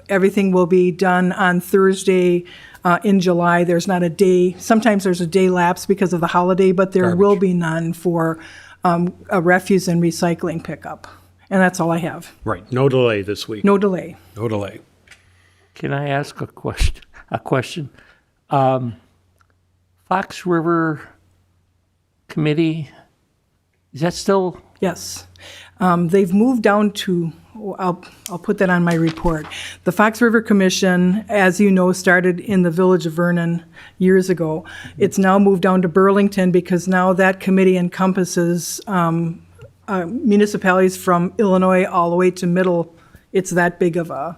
Everything will be done on Thursday in July. There's not a day. Sometimes there's a day lapse because of the holiday, but there will be none for a refuse and recycling pickup. And that's all I have. Right, no delay this week. No delay. No delay. Can I ask a question? Fox River Committee, is that still? Yes. They've moved down to, I'll put that on my report. The Fox River Commission, as you know, started in the village of Vernon years ago. It's now moved down to Burlington because now that committee encompasses municipalities from Illinois all the way to Middle. It's that big of a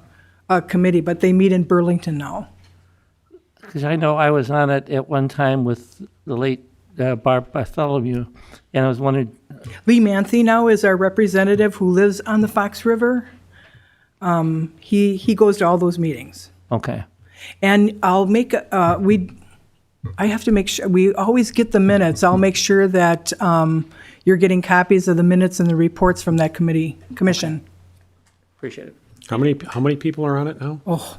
committee, but they meet in Burlington now. Because I know I was on it at one time with the late Barb Bartholomew, and I was wondering. Lee Manthe now is our representative who lives on the Fox River. He goes to all those meetings. Okay. And I'll make, I have to make sure, we always get the minutes. I'll make sure that you're getting copies of the minutes and the reports from that commission. Appreciate it. How many people are on it now? Oh,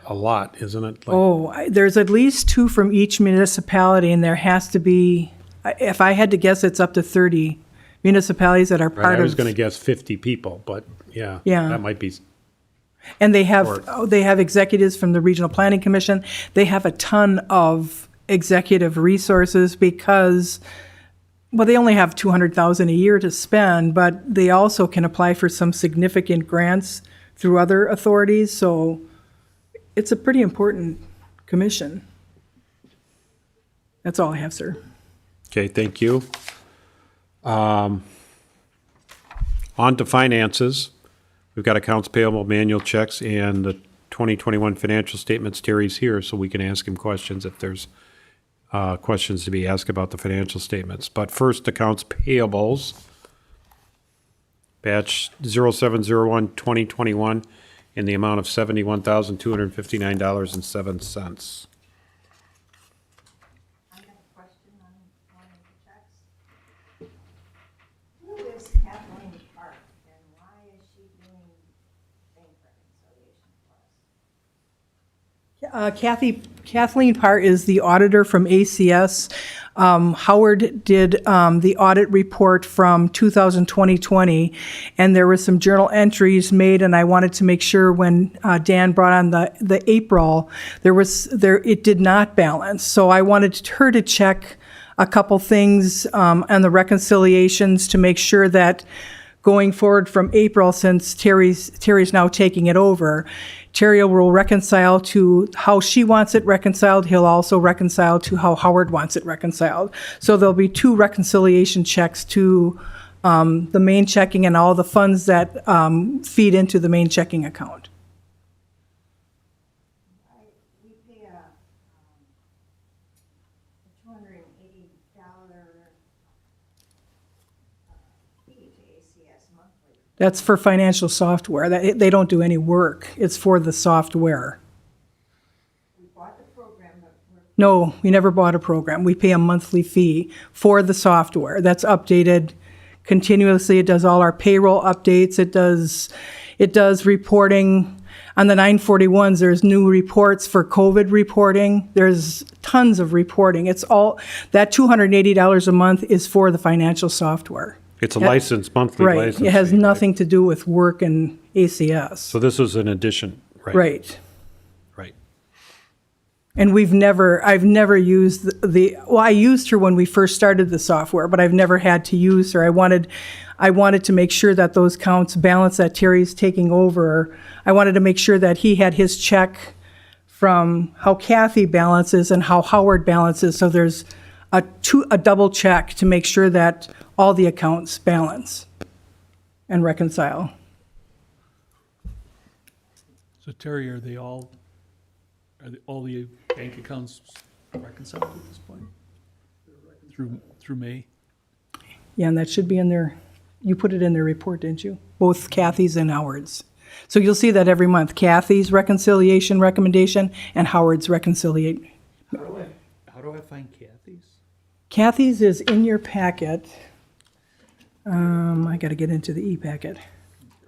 A lot, isn't it? There's at least 2 from each municipality, and there has to be, if I had to guess, it's up to 30 municipalities that are part Right, of. I was going to guess 50 people, but yeah. Yeah. That might be. And they have executives from the Regional Planning Commission. They have a ton of executive resources because, well, they only have $200,000 a year to spend, but they also can apply for some significant grants through other authorities. So it's a pretty important commission. That's all I have, sir. Okay, thank you. On to finances. We've got accounts payable, manual checks, and the 2021 financial statements. Terry's here, so we can ask him questions if there's questions to be asked about the financial statements. But first, accounts payables. Batch 0701-2021 in the amount of $71,259.07. I have a question on one of the checks. Who is Kathleen Park, and why is she doing bank reconciliation for us? Kathleen Parr is the auditor from ACS. Howard did the audit report from 2020, and there were some journal entries made, and I wanted to make sure when Dan brought on the April, it did not balance. So I wanted her to check a couple things on the reconciliations to make sure that going forward from April, since Terry's now taking it over, Terry will reconcile to how she wants it reconciled. He'll also reconcile to how Howard wants it reconciled. So there'll be two reconciliation checks to the main checking and all the funds that feed into the main checking account. We pay a $280 fee to ACS monthly. That's for financial software. They don't do any work. It's for the software. We bought the program, but we're No, we never bought a program. We pay a monthly fee for the software. That's updated continuously. It does all our payroll updates. It does reporting. On the 941s, there's new reports for COVID reporting. There's tons of reporting. It's all, that $280 a month is for the financial software. It's a license, monthly Right. license. It has fee, right? nothing to do with work and ACS. So this was an addition, right? Right. Right. And I've never used I used her when we first started the software, but I've never had to use her. I wanted to make sure that those counts balance that Terry's taking over. I wanted to make sure that he had his check from how Kathy balances and how Howard balances. So there's a double check to make sure that all the accounts balance and reconcile. So Terry, are all the bank accounts reconciled at this point? Through May? Yeah, and that should be in there. You put it in their report, didn't you? Both Kathy's and Howard's. So you'll see that every month, Kathy's reconciliation recommendation and Howard's reconciliation. How do I find Kathy's? Kathy's is in your packet. I gotta get into the e-packet.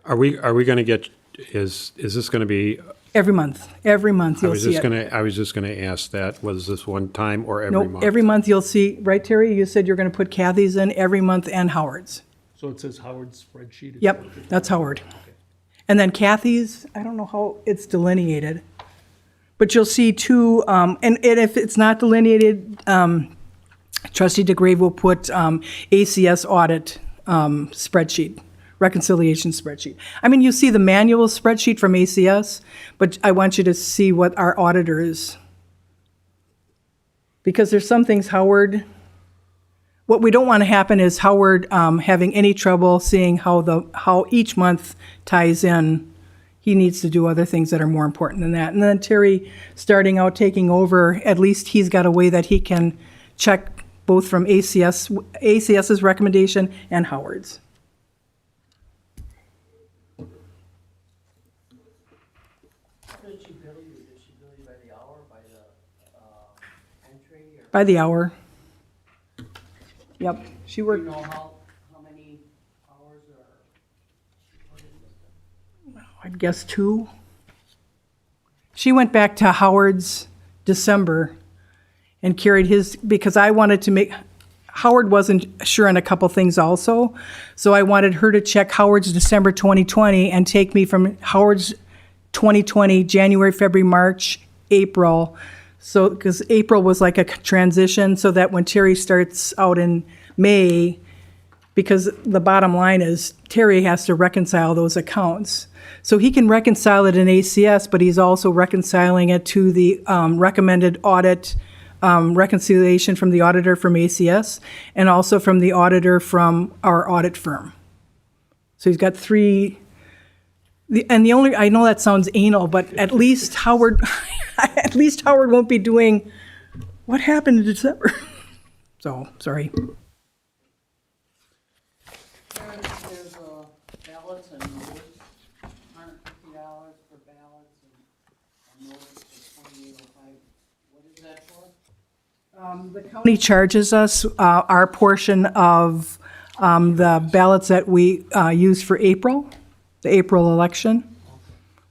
Are we going to get, is this going to be, Every month you'll see it. I was just going to ask that, was this one time or every Nope, month? every month you'll see, right, Terry? You said you're gonna put Kathy's in every month and Howard's. So it says Howard's spreadsheet? Yep, that's Howard. And then Kathy's, I don't know how it's delineated, but you'll see two, and if it's not delineated, Trustee DeGrave will put ACS audit spreadsheet, reconciliation spreadsheet. I mean, you see the manual spreadsheet from ACS, but I want you to see what our auditor is. Because there's some things Howard, what we don't want to happen is Howard having any trouble seeing how each month ties in. He needs to do other things that are more important than that. And then Terry, starting out, taking over, at least he's got a way that he can check both from ACS's recommendation and Howard's. How did she bill you? Did she bill you by the hour, by the entry, or By the hour. Yep, she do you worked, know how many hours are she put in this? I'd guess 2. She went back to Howard's December and carried his, because I wanted to make, Howard wasn't sure on a couple things also, so I wanted her to check Howard's December 2020 and take me from Howard's 2020, January, February, March, April. So, because April was like a transition, so that when Terry starts out in May, because the bottom line is Terry has to reconcile those accounts. So he can reconcile it in ACS, but he's also reconciling it to the recommended audit reconciliation from the auditor from ACS and also from the auditor from our audit firm. So he's got 3. I know that sounds anal, but at least Howard won't be doing what happened in December. So, sorry. There's ballots and notice, $150 for ballots and notice for $28.05. What is that for? The county charges us our portion of the ballots that we used for April, the April election.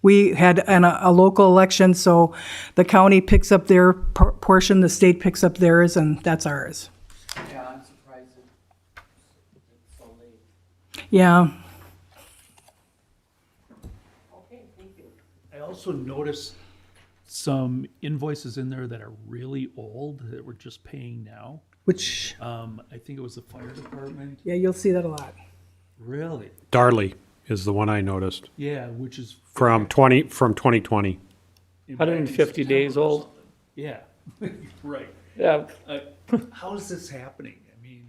We had a local election, so the county picks up their portion, the state picks up theirs, and that's ours. Yeah, I also noticed some invoices in there that are really old that we're just paying now. which, I think it was the fire department. yeah, you'll see that a lot. Really? Darley is the one I noticed Yeah, which is. from 2020. 150 days old? Yeah, right. Yeah. How is this happening? I mean,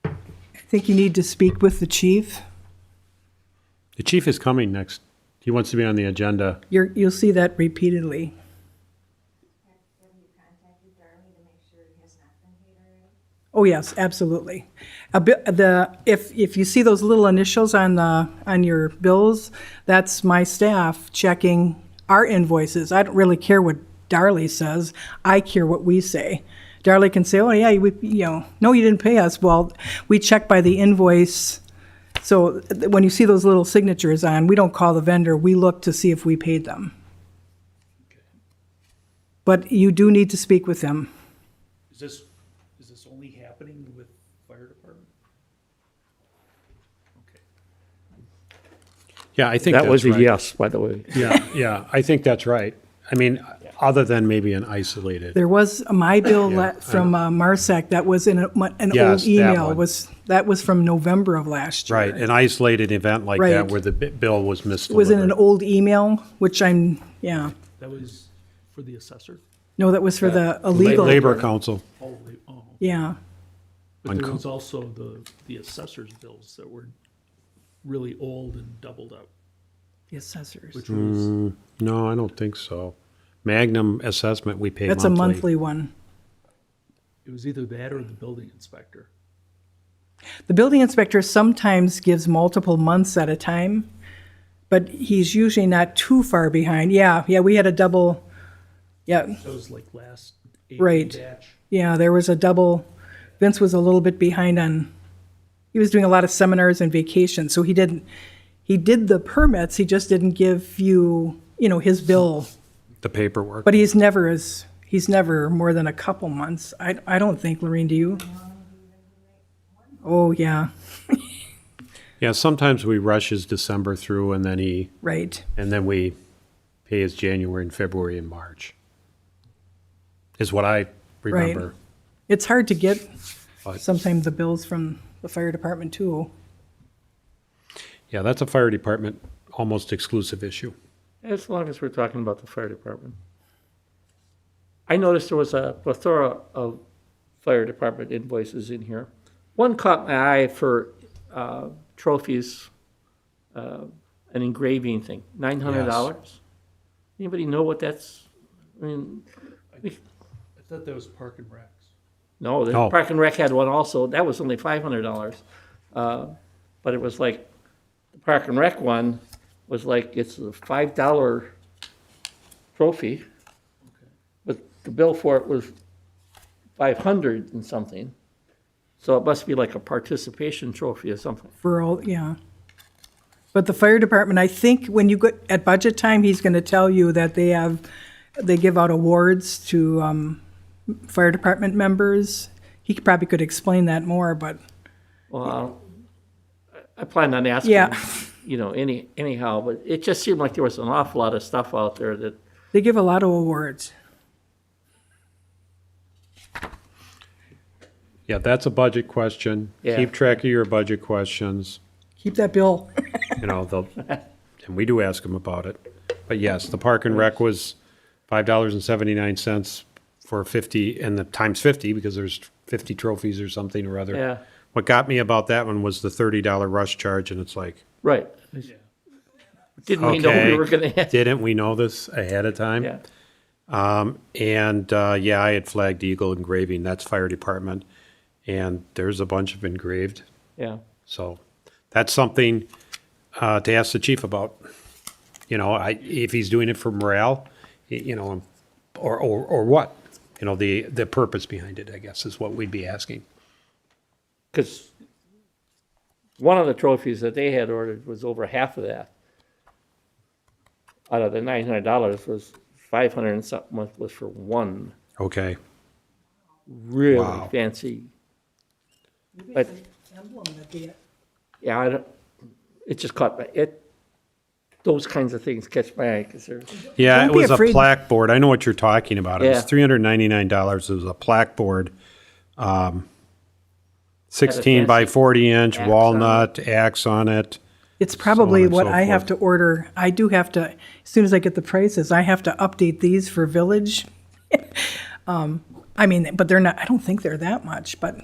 I think you need to speak with the chief. The chief is coming next. He wants to be on the agenda. You'll see that repeatedly. Have you contacted Darby to make sure it has not been paid already? Oh, yes, absolutely. If you see those little initials on your bills, that's my staff checking our invoices. I don't really care what Darley says. I care what we say. Darley can say, oh, yeah, no, you didn't pay us. Well, we check by the invoice. So when you see those little signatures on, we don't call the vendor. We look to see if we paid them. But you do need to speak with them. is this only happening with fire department? Okay. Yeah, I think That that's was a right. yes, by the way. Yeah, I think that's right. I mean, other than maybe an isolated. There was my bill Yeah, from Marsac that was in an Yes, old that email. one. That was from November of last year. Right, an isolated event like that Right. where the bill was It was in an misdelivered. old email, which yeah. That was for the assessor? No, that was for the illegal. Labor Council. Oh, Yeah, but there was also the assessor's bills that were really old and doubled up, the assessors. which was, No, I don't think so. Magnum assessment, we pay That's a monthly. monthly one. it was either that or the building inspector. The building inspector sometimes gives multiple months at a time, but he's usually not too far behind. Yeah, we had a double, yeah, That was like last Right. April batch. yeah, there was a double. Vince was a little bit behind he was doing a lot of seminars and vacations, so he did the permits, he just didn't give you, his bill. The paperwork. But he's never more than a couple months. I don't think, Lorraine, do you? Oh, yeah, Yeah, sometimes we rush his December through and then right. we pay his January and February and March. Is what I remember. It's hard to get But- sometimes the bills from the fire department too. Yeah, that's a fire department almost exclusive issue. As long as we're talking about the fire department. I noticed there was a plethora of fire department invoices in here. One caught my eye for trophies, an engraving thing, $900. Anybody know what that's? I mean, I thought that was Park and Recs. no, the Oh. Park and Rec had one also. That was only $500. But it was like, the Park and Rec one was like, it's a $5 trophy. But the bill for it was 500 and something. So it must be like a participation trophy or something. For all, yeah. But the fire department, I think when you get, at budget time, he's gonna tell you that they give out awards to, fire department members. He probably could explain that more, but, Well, I plan on asking, Yeah. anyhow, but it just seemed like there was an awful lot of stuff out there that, they give a lot of awards. Yeah, that's a budget question. Yeah. Keep track of your budget questions. Keep that bill. And we do ask them about it. But yes, the Park and Rec was $5.79 for 50, and the times 50, because there's 50 trophies or something or other. yeah, What got me about that one was the $30 rush charge, and it's like, right. Didn't we know we okay, were gonna have? didn't we know this ahead of time? Yeah, I had flagged Eagle engraving, that's fire department, and there's a bunch of engraved. yeah. So that's something to ask the chief about. If he's doing it for morale, or what? The purpose behind it, I guess, is what we'd be asking. Because one of the trophies that they had ordered was over half of that. Out of the $900 was 500 and something was for one Okay. really Wow. fancy. But Emblem that they, yeah, it just caught my, those kinds of things catch my eye, because they're, Yeah, Don't it be was afraid- a plaque board. I know what you're talking about. It was Yeah. $399. It was a plaque board. 16 by fancy 40 inch axe on walnut axe on it. It's probably and what so I have forth. to order. I do have to, as soon as I get the prices, I have to update these for Village. I mean, but they're not, I don't think they're that much, but,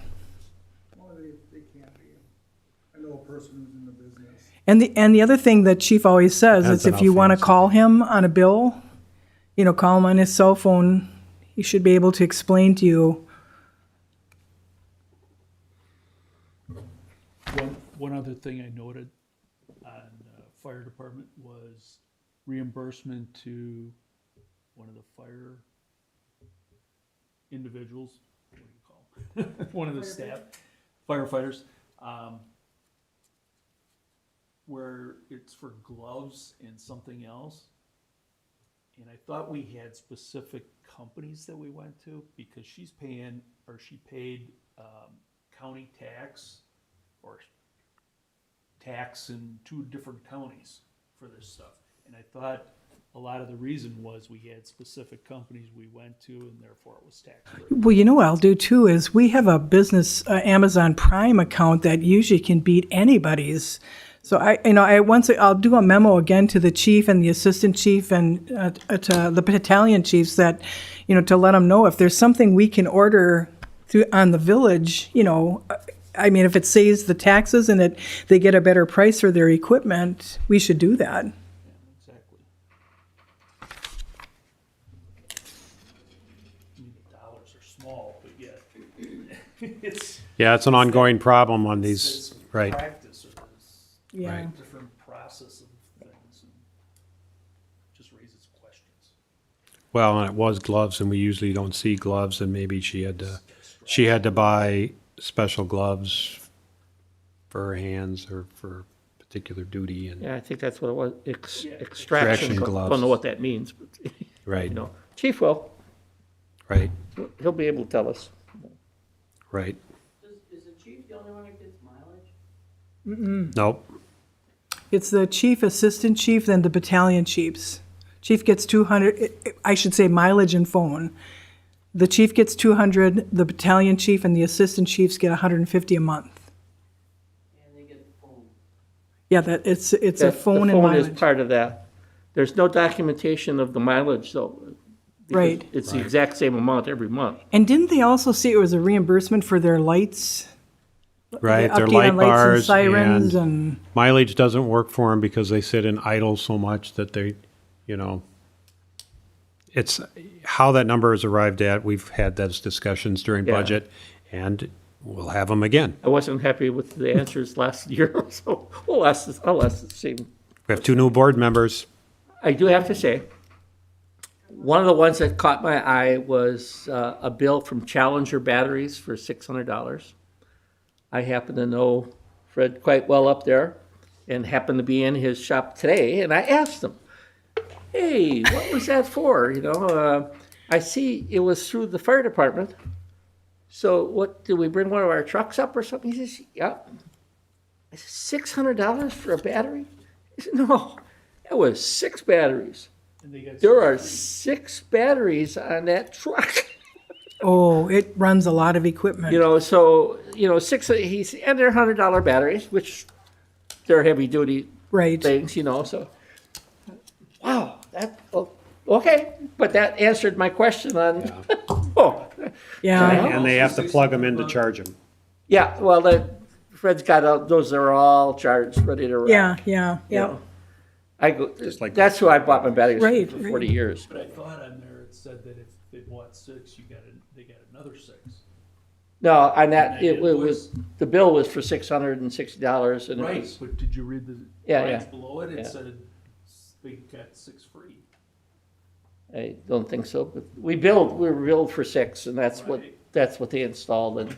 Well, they can't be. I know a person who's in the business. and the other thing that Chief always says Depends is on if how you want to fancy. call him on a bill, call him on his cell phone, he should be able to explain to you. One other thing I noted on fire department was reimbursement to one of the fire individuals, what do you call them? One of the staff, firefighters, where it's for gloves and something else. And I thought we had specific companies that we went to, because she's paying, or she paid county tax or tax in 2 different counties for this stuff. And I thought a lot of the reason was we had specific companies we went to, and therefore it was tax-free. Well, you know what I'll do too is we have a business Amazon Prime account that usually can beat anybody's. So I'll do a memo again to the chief and the assistant chief and to the battalion chiefs that, to let them know if there's something we can order on the Village, I mean, if it saves the taxes and they get a better price for their equipment, we should do that. Exactly. I mean, the dollars are small, but yet it's Yeah, it's an ongoing problem on these, it's right. practice, or it's Yeah. Right. different process of things, and just raises questions. Well, and it was gloves, and we usually don't see gloves, and maybe she had to buy special gloves for her hands or for particular duty and, yeah, I think that's what it was, Extraction extraction, gloves. don't know what that means, but, right, Chief will, right, he'll be able to tell us. right. Is the chief the only one that gets mileage? Nope, It's the chief, assistant chief, then the battalion chiefs. Chief gets 200, I should say mileage and phone. The chief gets 200, the battalion chief and the assistant chiefs get 150 a month. And they get the phone. Yeah, it's a That- phone and The phone is mileage. part of that. There's no documentation of the mileage, though. because Right. It's the exact same amount every month. And didn't they also say it was a reimbursement for their lights? right, The their update light on lights and bars sirens and and, mileage doesn't work for them because they sit in idle so much that they, it's how that number is arrived at. We've had those discussions during Yeah. budget, and we'll have them again. I wasn't happy with the answers last year, so I'll ask the same. We have 2 new board members. I do have to say, one of the ones that caught my eye was a bill from Challenger Batteries for $600. I happen to know Fred quite well up there and happened to be in his shop today, and I asked him, hey, what was that for? I see it was through the fire department. So what, did we bring one of our trucks up or something? He says, yeah. I said, $600 for a battery? He said, no, that was 6 batteries. And they got There are 6 batteries on that truck. oh, it runs a lot of equipment. So, 6, and they're $100 batteries, which they're heavy duty Right. things, so. Wow, okay, but that answered my question on, oh, Yeah. And they have to plug them in to charge them. yeah, well, Fred's got, those are all charged, ready to run. Yeah, you yeah. know. I go, like that's who I bought my batteries Right, for 40 years. But I thought on there it said that if they bought 6, they got another 6. No, on that, And it was, the bill was for $660 and it Right, was, but did you read the Yeah, lines yeah. below it? It Yeah. said they got 6 free. I don't think so, but we were billed for 6 and that's Right. what they installed and,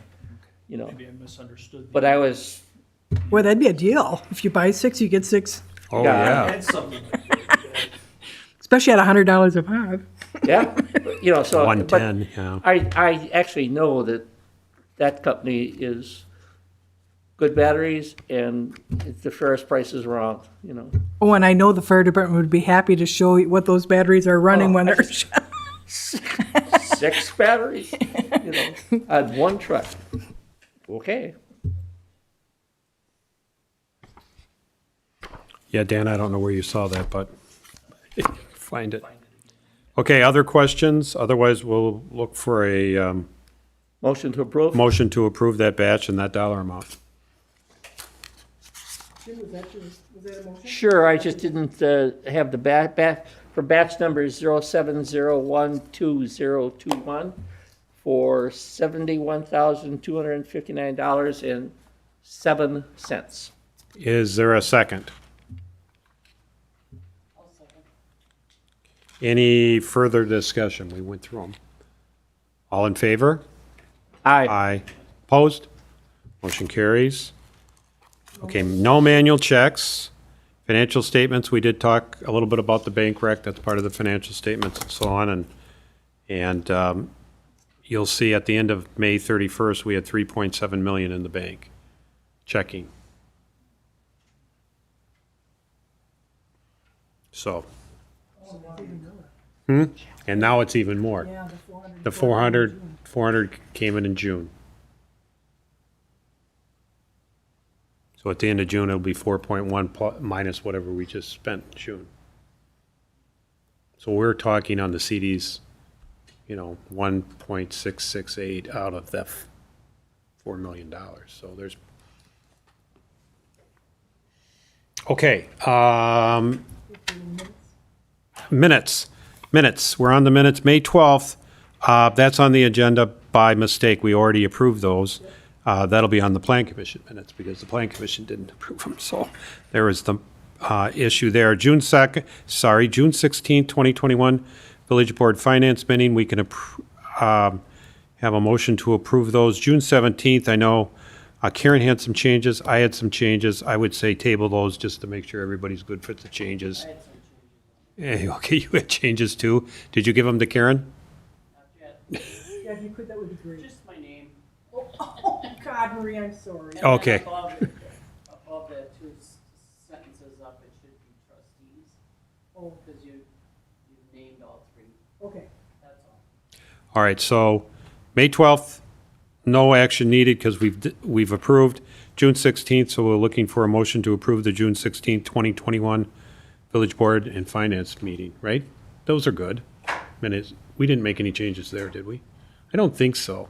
Maybe I misunderstood. but I was, Boy, that'd be a deal. If you buy 6, you get 6, Oh, Yeah. I yeah. had something like that. especially at $100 a pop. yeah, so. but 110, yeah. I actually know that company is good batteries, and the ferrous price is wrong, you know. Oh, and I know the fire department would be happy to show you what those batteries are running when they're. 6 batteries, you know, on one truck. Okay. Yeah, Dan, I don't know where you saw that, but find it. Okay, other questions? Otherwise, we'll look for a Motion to approve? motion to approve that batch and that dollar amount. Sure, I just didn't have the for batch number 07012021 for $71,259.07. Is there a second? Any further discussion? We went through them. All in favor? Aye. Aye. Opposed? Motion carries. Okay, no manual checks. Financial statements, we did talk a little bit about the bank rec, that's part of the financial statements and so on, and you'll see at the end of May 31st, we had 3.7 million in the bank, checking. So. And now it's even more. The 400 came in June. So at the end of June, it'll be 4.1 minus whatever we just spent in June. So we're talking on the CDs, 1.668 out of that $4 million. So there's. Okay. Minutes. We're on the minutes. May 12th, that's on the agenda by mistake. We already approved those. That'll be on the Plan Commission minutes because the Plan Commission didn't approve them. So there was the issue there. June 16th, 2021, Village Board Finance meeting. We can have a motion to approve those. June 17th, I know Karen had some changes. I had some changes. I would say table those just to make sure everybody's good for the changes. Okay, you had changes too. Did you give them to Karen? Yeah, if you could, that would be great. Just my name. Oh, God, Marie, I'm sorry. And then Okay. Above the two sentences up, it should be trustees. Oh. Because you named all 3, Okay. that's all. All right, so May 12th, no action needed because we've approved. June 16th, so we're looking for a motion to approve the June 16th, 2021 Village Board and Finance meeting, right? Those are good. Minutes. We didn't make any changes there, did we? I don't think so.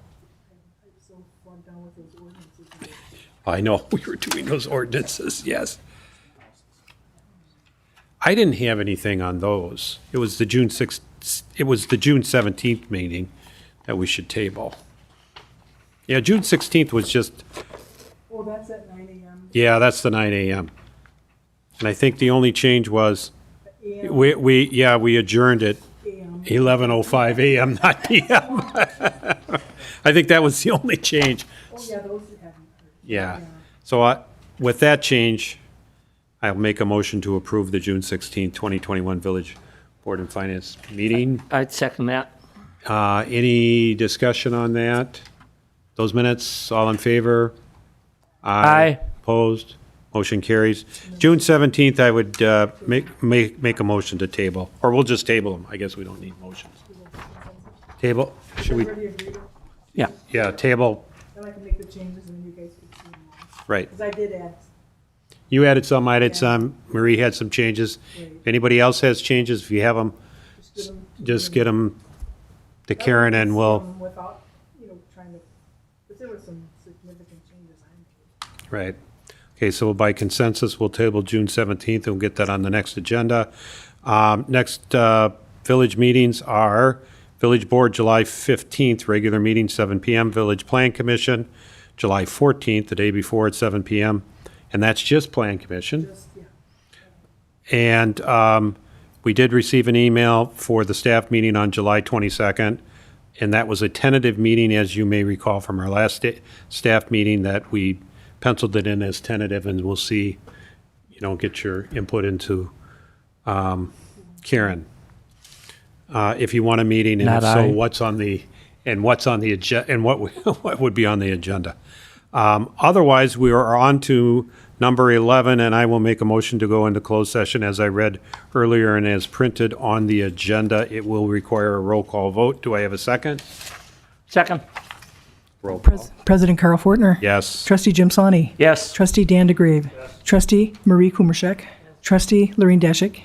I know, we were doing those ordinances, yes. I didn't have anything on those. It was the June 17th meeting that we should table. Yeah, June 16th was just, Oh, that's at 9 a.m. yeah, that's the 9 a.m. And I think the only change was, we adjourned at 11:05 a.m., not p.m. I think that was the only change. Oh, yeah, those haven't. Yeah. So with that change, I'll make a motion to approve the June 16, 2021 Village Board and Finance meeting. I'd second that. Any discussion on that? Those minutes, all in favor? Aye. Opposed? Motion carries. June 17th, I would make a motion to table, or we'll just table them. I guess we don't need motions. Table, should we? Already agreed, Yeah. Yeah, table, then I can make the changes and then you guys can see them all. right. Because I did add, You added some, I did some, Marie had some changes. If anybody else has changes, if you have them, just get them to Karen and we'll, without, trying to, but there were some significant changes I made. right. Okay, so by consensus, we'll table June 17th and we'll get that on the next agenda. Next village meetings are Village Board, July 15th, regular meeting, 7 p.m. Village Plan Commission, July 14th, the day before at 7 p.m. And that's just Plan Commission. Just, yeah. And we did receive an email for the staff meeting on July 22nd, and that was a tentative meeting, as you may recall from our last staff meeting, that we penciled it in as tentative, and we'll see, get your input into Karen. If you want a meeting, and Not if so, I. what's on the agenda, and what would be on the agenda. Otherwise, we are on to number 11, and I will make a motion to go into closed session as I read earlier and as printed on the agenda. It will require a roll call vote. Do I have a second? Second. Roll call. President Carl Fortner. Yes. Trustee Jim Slaney. Yes. Trustee Dan DeGrave. Trustee Marie Kumarshek. Trustee Lorene Deschek.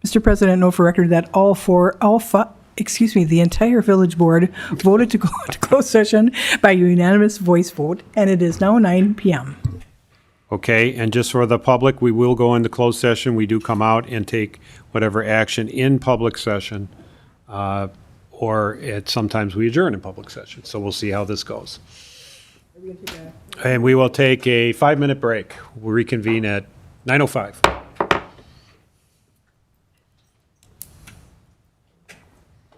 Mr. President, note for record that the entire village board voted to go into closed session by unanimous voice vote, and it is now 9 p.m. Okay, and just for the public, we will go into closed session. We do come out and take whatever action in public session, or sometimes we adjourn in public session. So we'll see how this goes. And we will take a 5-minute break. We'll reconvene at 9:05.